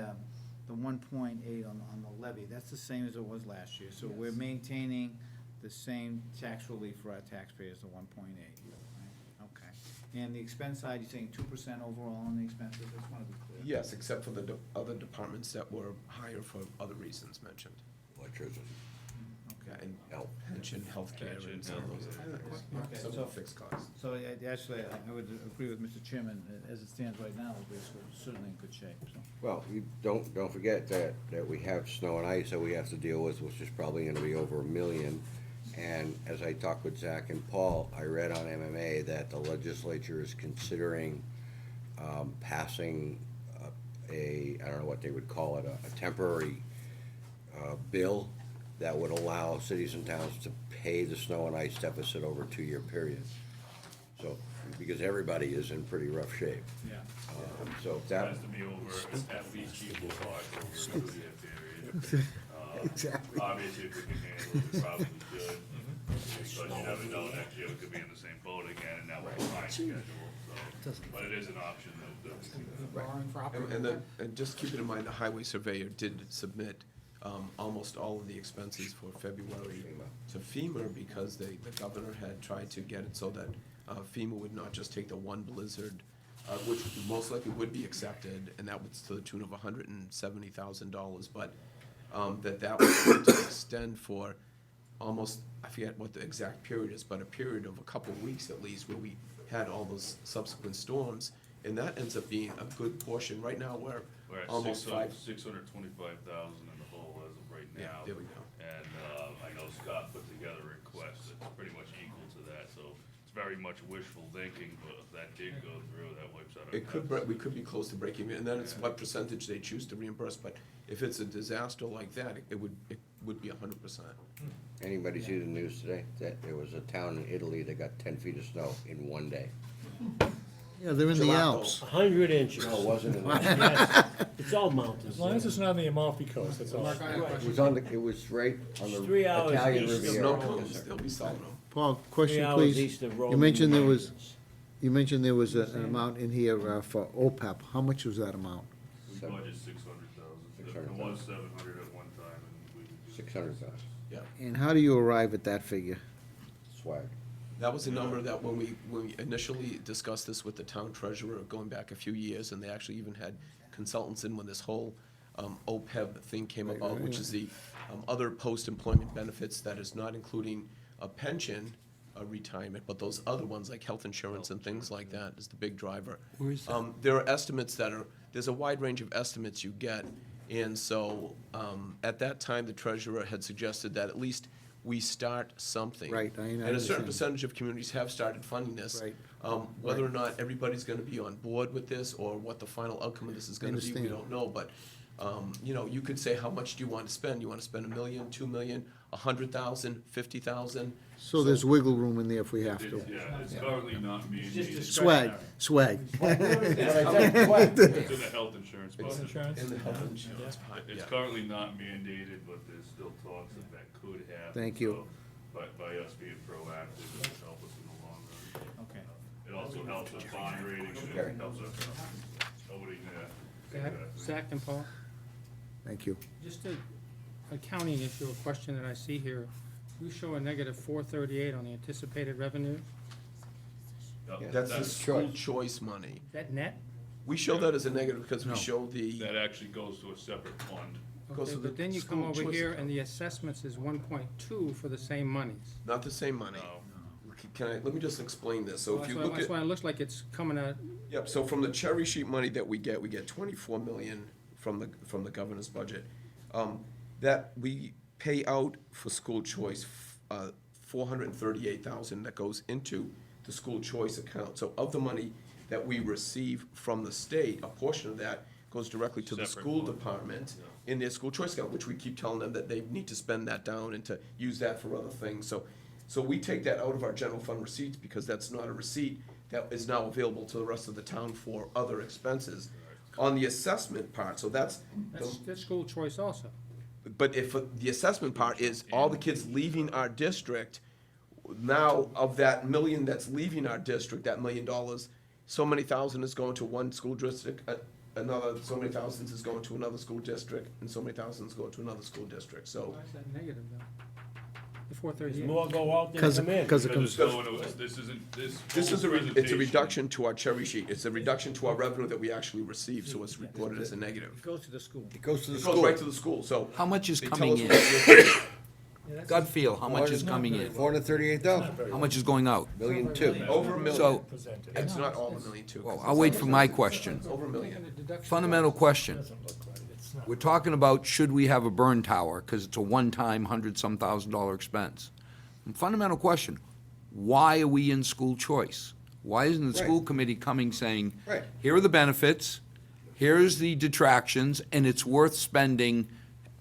1.8 on the levy, that's the same as it was last year. So we're maintaining the same tax relief for our taxpayers, the 1.8. Right? Okay. And the expense side, you're saying 2% overall on the expenses? I just want to be clear. Yes, except for the other departments that were higher for other reasons mentioned. Electricity, Okay. And health. pension, healthcare, and some of those other things. Okay, Some of so- the fixed costs. So actually, I would agree with Mr. Chairman, as it stands right now, we're certainly in good shape, so. Well, you don't forget that we have snow and ice that we have to deal with, which is probably gonna be over $1 million. And as I talked with Zach and Paul, I read on MMA that the legislature is considering passing I don't know what they would call it, a temporary bill that would allow cities and towns to pay the snow and ice deficit over a 2-year period. So, because everybody is in pretty rough shape. Yeah. So if It that, has to be over at least equal parts over a 2-year period. Exactly. Obviously, if we can handle it, we probably should, because you never know, next year we could be in the same boat again, and that was a fine schedule, so. But it is an option that we can do. Borrowing for operating. And just keeping in mind, the highway surveyor did submit almost all of the expenses for February to FEMA, because the governor had tried to get it so that FEMA would not just take the one blizzard, which most likely would be accepted, and that was to the tune of $170,000, but that was going to extend for almost, I forget what the exact period is, but a period of a couple of weeks at least, where we had all those subsequent storms, and that ends up being a good portion. Right now, we're We're at almost 625,000 in the hole as of right Yeah, now. there we go. And I know Scott put together a request that's pretty much equal to that, so it's very much wishful thinking, but if that did go through, that wipes out our. It could, deficit. we could be close to breaking even, and then it's Yeah. what percentage they choose to reimburse, but if it's a disaster like that, it would be 100%. anybody see the news today? That there was a town in Italy that got 10 feet of snow in one day. Yeah, they're in the Gelato. Alps. 100 inches. No, it wasn't in the, Yes, it's all mountains. As long as it's not on the Amalfi Coast, that's all. Mark, I have a it question. was on the, it was right on the It's 3 hours Italian east of Riviera. Snow Yes, cones, sir. they'll be selling them. Paul, 3 question, hours please. east of Rome. You mentioned there was, Mountains. you mentioned there was an amount in here for OPEP. How much was that amount? We budgeted 600,000. It 600,000. was 700 at one time, and we reduced it to 600,000. Yeah, Yeah. And how do you arrive at that figure? Swag. That was a number that when we initially discussed this with the town treasurer, going back a few years, and they actually even had consultants in when this whole OPEB thing came about, which is the other post-employment benefits that is not including a pension, a retirement, but those other ones like health insurance and things like that is the big driver. Where is that? There are estimates there's a wide range of estimates you get, and so at that time, the treasurer had suggested that at least we start something. Right, I And a understand. certain percentage of communities have started funding this. Right. Whether or not everybody's gonna be on board with this, or what the final outcome of this is gonna be, we Understand. don't know, but, you know, you could say, how much do you want to spend? You wanna spend $1 million, $2 million, 100,000, 50,000? So there's wiggle room in there if we have to. Yeah, it's currently not mandated. Swag, swag. It's in the health insurance budget. Insurance? In the health insurance part, It's yeah. currently not mandated, but there's still talks that that could happen. Thank you. So, by us being proactive, it will help us in the long run. Okay. It also helps with bond ratings, and it helps us, nobody, Zach, Zach and Paul? Thank you. Just a accounting issue, a question that I see here. You show a negative 438 on the anticipated revenue. That's the That's school choice money. Is that net? We show that as a negative because we No. show the, That actually goes to a separate fund. Goes Okay, to the but then you come school over choice here account. and the assessments is 1.2 for the same monies. not the same money. Let me just explain this. So if you look That's at, why it looks like it's coming out, yep, so from the cherry sheet money that we get 24 million from the governor's budget. That we pay out for school choice, 438,000 that goes into the school choice account. So of the money that we receive from the state, a portion of that goes directly to the Separate school fund. department in their school choice account, which we keep telling them that they need to spend that down and to use that for other things. So we take that out of our general fund receipts because that's not a receipt that is now available to the rest of the town for other expenses. On the assessment part, so that's that's school choice also. but if, the assessment part is all the kids leaving our district, now of that million that's leaving our district, that $1 million, so many thousand is going to one school district, another, so many thousands is going to another school district, and so many thousands go to another school district, so. Why is that negative though? The There's 438. more go out than Because come in. because it Because comes, it's going to, this isn't, this. This is whole it's a presentation- reduction to our cherry sheet, it's a reduction to our revenue that we actually receive, so it's reported as a negative. Goes to the school. It goes to the It goes school. right to the school, so. How much is they tell coming us in? what- Gut feel, how much is coming in? 438,000, How much is going out? million two. Over a million. So, It's not all $1 million too. well, I'll wait for my question. It's over $1 million. Fundamental question. We're talking about should we have a burn tower, because it's a one-time hundred-some $1,000 expense. And fundamental question, why are we in school choice? Why isn't the school committee coming saying, Right. here are the benefits, here's the detractions, and it's worth spending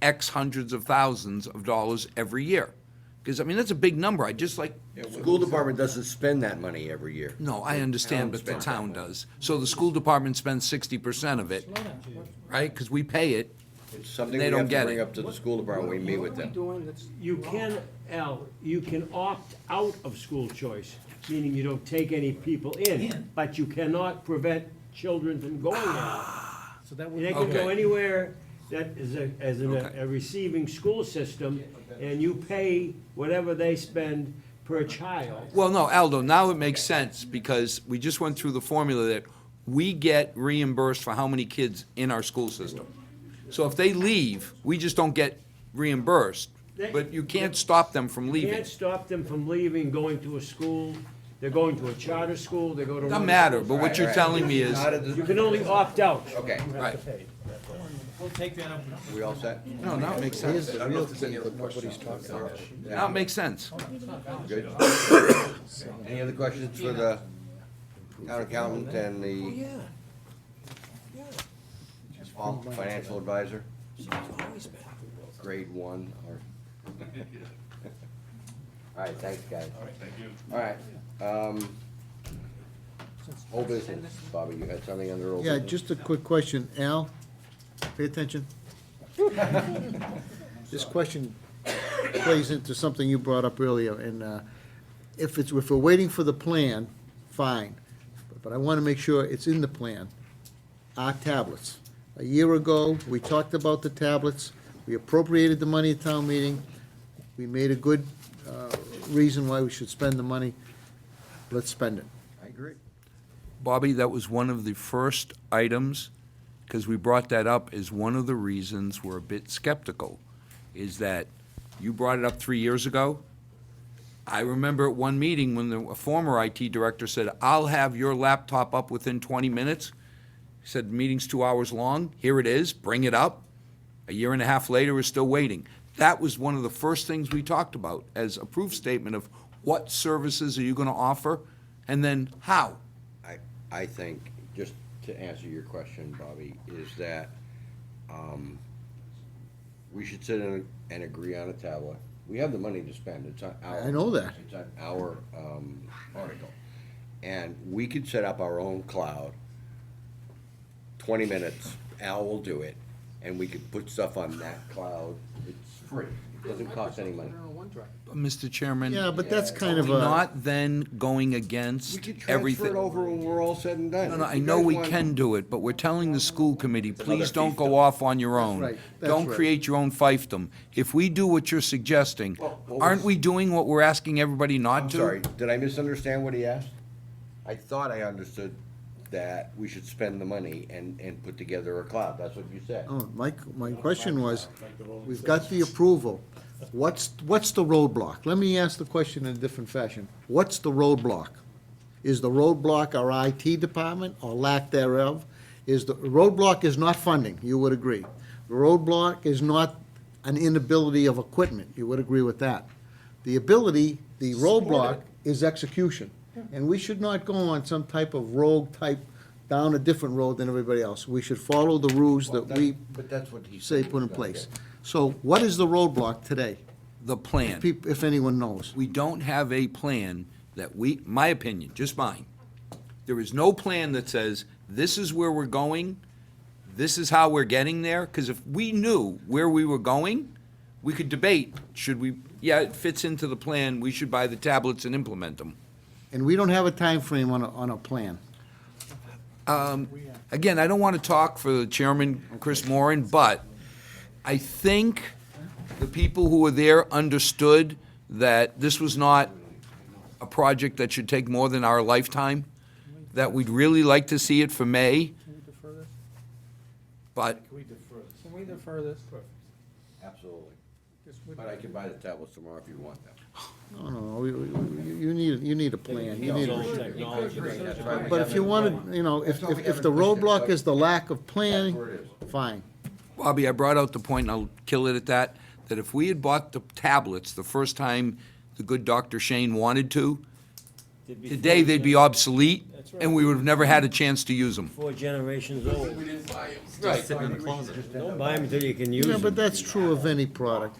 X hundreds of thousands of dollars every year? Because, I mean, that's a big number, I just like, School department doesn't spend that money every year. no, I understand, but the spends that town money. does. So the school department spends 60% of it, right? Because we pay it. It's something They we don't have to get bring it. up to the school department, we meet with them. You can, Al, you can opt out of school choice, meaning you don't take any people in, but you cannot prevent children from going there. So that And would, they can go Okay. anywhere that is Okay. a receiving school system, and you pay whatever they spend per child. Well, no, Aldo, now it makes sense, because we just went through the formula that we get reimbursed for how many kids in our school system. So if they leave, we just don't get reimbursed, but you can't stop them from You leaving. can't stop them from leaving, going to a school, they're going to a charter school, they go to. Doesn't matter, but what you're Right. telling me is, Not at the- You can only opt out. Okay, right, We'll take that up. we all set? no, now it makes here's sense. the real key, but nobody's talking about it. Now it makes sense. Good. Any other questions for the town accountant and the financial advisor? Grade one or? All right, thanks, guys. All right, thank you. All right, whole business, Bobby, you had something under old Yeah, business? just a quick question. Al, pay attention. This question plays into something you brought up earlier, and if we're waiting for the plan, fine. But I want to make sure it's in the plan. Our tablets. A year ago, we talked about the tablets, we appropriated the money at town meeting. We made a good reason why we should spend the money. Let's spend it. I agree. Bobby, that was one of the first items, because we brought that up as one of the reasons we're a bit skeptical, is that you brought it up 3 years ago. I remember at one meeting when a former IT director said, "I'll have your laptop up within 20 minutes." He said, "The meeting's 2 hours long. Here it is. Bring it up." A year and a half later, we're still waiting. That was one of the first things we talked about as a proof statement of what services are you going to offer, and then how. I think, just to answer your question, Bobby, is that we should sit and agree on a tablet. We have the money to spend, it's on our. I know that. It's on our article. And we could set up our own cloud, 20 minutes, Al will do it, and we could put stuff on that cloud. It's free, it doesn't cost any money. Mr. Chairman? Yeah, but that's kind of Are we a, not then going We against could transfer everything? it over when we're all said and done. No, no, If I you know guys we want- can do it, but we're telling the school committee, please another don't go off on your own. right, that's Don't right. create your own fiefdom. If we do what you're suggesting, Well, what aren't was- we doing what we're asking everybody not I'm to? sorry, did I misunderstand what he asked? I thought I understood that we should spend the money and put together a cloud, that's what you said. oh, my question was, we've got the approval. What's the roadblock? Let me ask the question in a different fashion. What's the roadblock? Is the roadblock our IT department or lack thereof? Roadblock is not funding, you would agree. The roadblock is not an inability of equipment, you would agree with that. The roadblock is execution. And we should not go on some type of rogue type, down a different road than everybody else. We should follow the rules that we But that's what he say said. put in place. So what is the roadblock today, The plan. if anyone knows? We don't have a plan that my opinion, just mine, there is no plan that says, this is where we're going, this is how we're getting there, because if we knew where we were going, we could debate, should we, yeah, it fits into the plan, we should buy the tablets and implement them. And we don't have a time frame on a plan. Again, I don't want to talk for the chairman, Chris Moran, but I think the people who were there understood that this was not a project that should take more than our lifetime, that we'd really like to see it for May, Can we defer this? but Can we defer this? Absolutely. Just with- But I can buy the tablets tomorrow if you want them. No, you need a plan. You need a- Technology. That's why we But if haven't- you wanted, if That's why we the haven't pushed it, roadblock but is the lack of planning, That's where it is. fine. Bobby, I brought out the point, and I'll kill it at that, that if we had bought the tablets the first time the good Dr. Shane wanted to, today they'd be obsolete, and we would have never had a chance to use them. 4 generations old. Right. Don't buy them until you can use Yeah, them. but that's true of any product.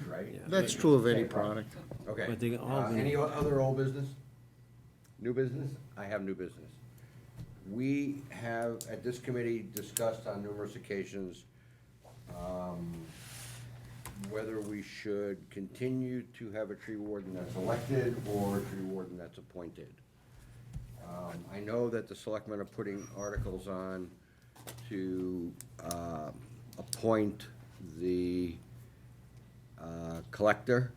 That's true of any product. Okay. But they all been- Any other old business? New business? I have new business. We have, at this committee, discussed on numerous occasions, whether we should continue to have a tree warden that's elected or a tree warden that's appointed. I know that the selectmen are putting articles on to appoint the collector.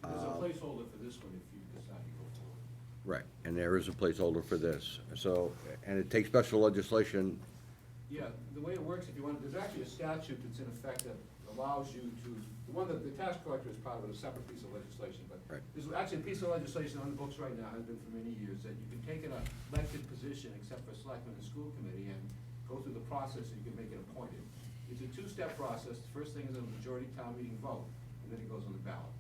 There's a placeholder for this one if you decide to go forward. Right, and there is a placeholder for this, so, and it takes special legislation. Yeah, the way it works, if you want, there's actually a statute that's in effect that allows you to, the one that the tax collector is part of, it, a separate piece of legislation, but Right. there's actually a piece of legislation on the books right now, has been for many years, that you can take an elected position, except for selectmen and school committee, and go through the process and you can make it appointed. It's a two-step process. The first thing is a majority town meeting vote, and then it goes on the ballot.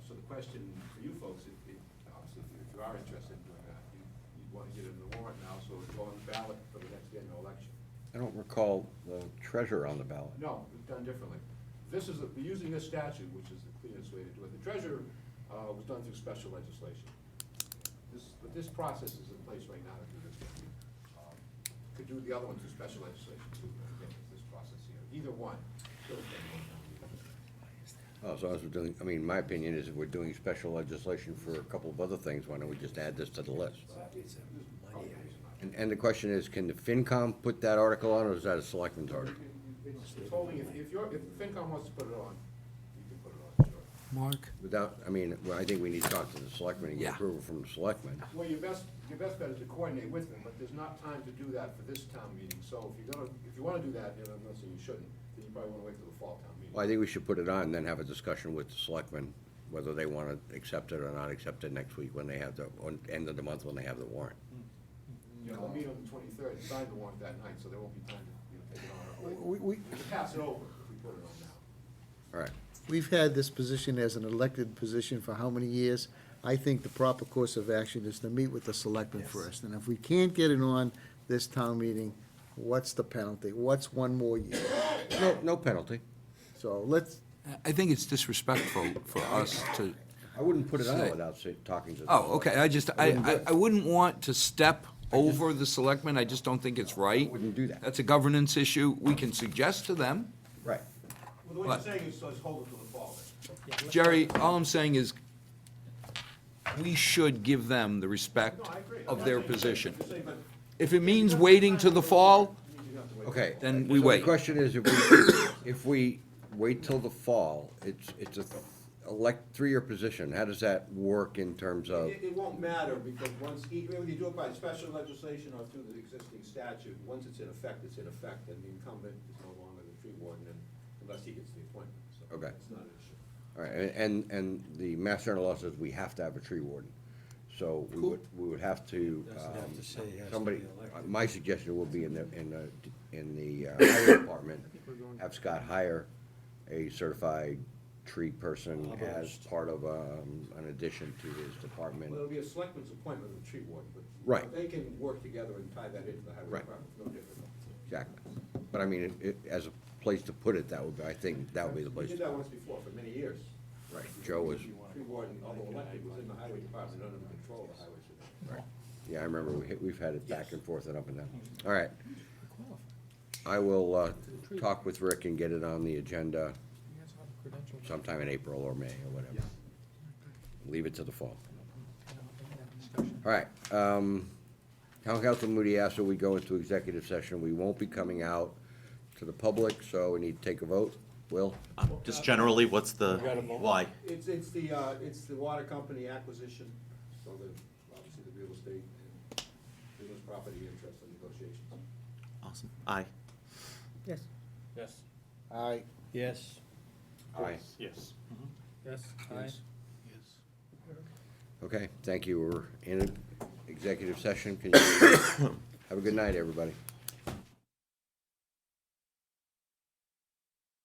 So the question for you folks, obviously, if you are interested in doing that, you want to get it in the warrant now, so it'll go on the ballot for the next annual election. I don't recall the treasurer on the ballot. No, it's done differently. This is, we're using this statute, which is the cleanest way to do it. The treasurer was done through special legislation. But this process is in place right now to do this. Could do the other one through special legislation too, but again, it's this process here. Either one. Oh, as long as we're doing, I mean, my opinion is if we're doing special legislation for a couple of other things, why don't we just add this to the list? And the question is, can the FinCom put that article on, or is that a selectman's article? It's holding, if FinCom wants to put it on, you can put it on, sure. Mark? Without, I mean, well, I think we need to talk to the selectmen and get Yeah. approval from the selectmen. Well, your best bet is to coordinate with them, but there's not time to do that for this town meeting. So if you wanna do that, you know, I'm not saying you shouldn't, then you probably wanna wait till the fall town meeting. Well, I think we should put it on and then have a discussion with the selectmen, whether they want to accept it or not accept it next week when they have on end of the month when they have the warrant. You know, they'll meet on the 23rd and sign the warrant that night, so there won't be time to, you know, take it on. We, We can pass it over if we put it on now. All right. we've had this position as an elected position for how many years? I think the proper course of action is to meet with the selectmen first, and if we can't get it on this town meeting, what's the penalty? What's one more year? No penalty. So let's, I think it's disrespectful for us to, I wouldn't put it on Say- without talking to. the oh, okay, I wouldn't want to step just- over the selectmen, I just don't think it's right. Wouldn't do that. That's a governance issue, we can suggest to them. Right. Well, the way What? you're saying is, let's hold it till the fall then. Jerry, all I'm saying is, we should give them the respect No, I agree. of their position. I'm just saying, but If it means waiting to the fall, you need to have to wait. Okay. Then we so wait. The question is, if we wait till the fall, it's a three-year position. How does that work in terms of? It won't matter, because once, whether you do it by special legislation or through the existing statute, once it's in effect, and the incumbent is no longer the tree warden unless he gets the appointment, so. Okay. It's not an issue. All right, and the Mass General law says we have to have a tree warden. So we would have to, Doesn't have to say he has to somebody, be elected. my suggestion would be in the highway department, have Scott hire a certified tree person as part of, an addition to his department. Well, it'll be a selectman's appointment of the tree warden, but. Right. They can work together and tie that into the highway Right. department, no different. Exactly. But I mean, as a place to put it, that would be, I think, that would be the We place. did that once before, for many years. Right, Joe was, Tree warden, although elected, was in the highway department, under the control of the highway superintendent. yeah, I remember we've had it back and forth and up and down. All right. I will, talk with Rick and get it on the agenda sometime in April or May or whatever. Leave it to the fall. All right, Town Council Moody asked that we go into executive session. We won't be coming out to the public, so we need to take a vote. Will? Just generally, what's the, why? It's the water company acquisition, so obviously the real estate and business property interest and negotiations. Awesome. Aye. yes, Yes. aye. Yes. Aye. Yes. Yes, aye. Okay, thank you. We're in executive session. Can you have a good night, everybody?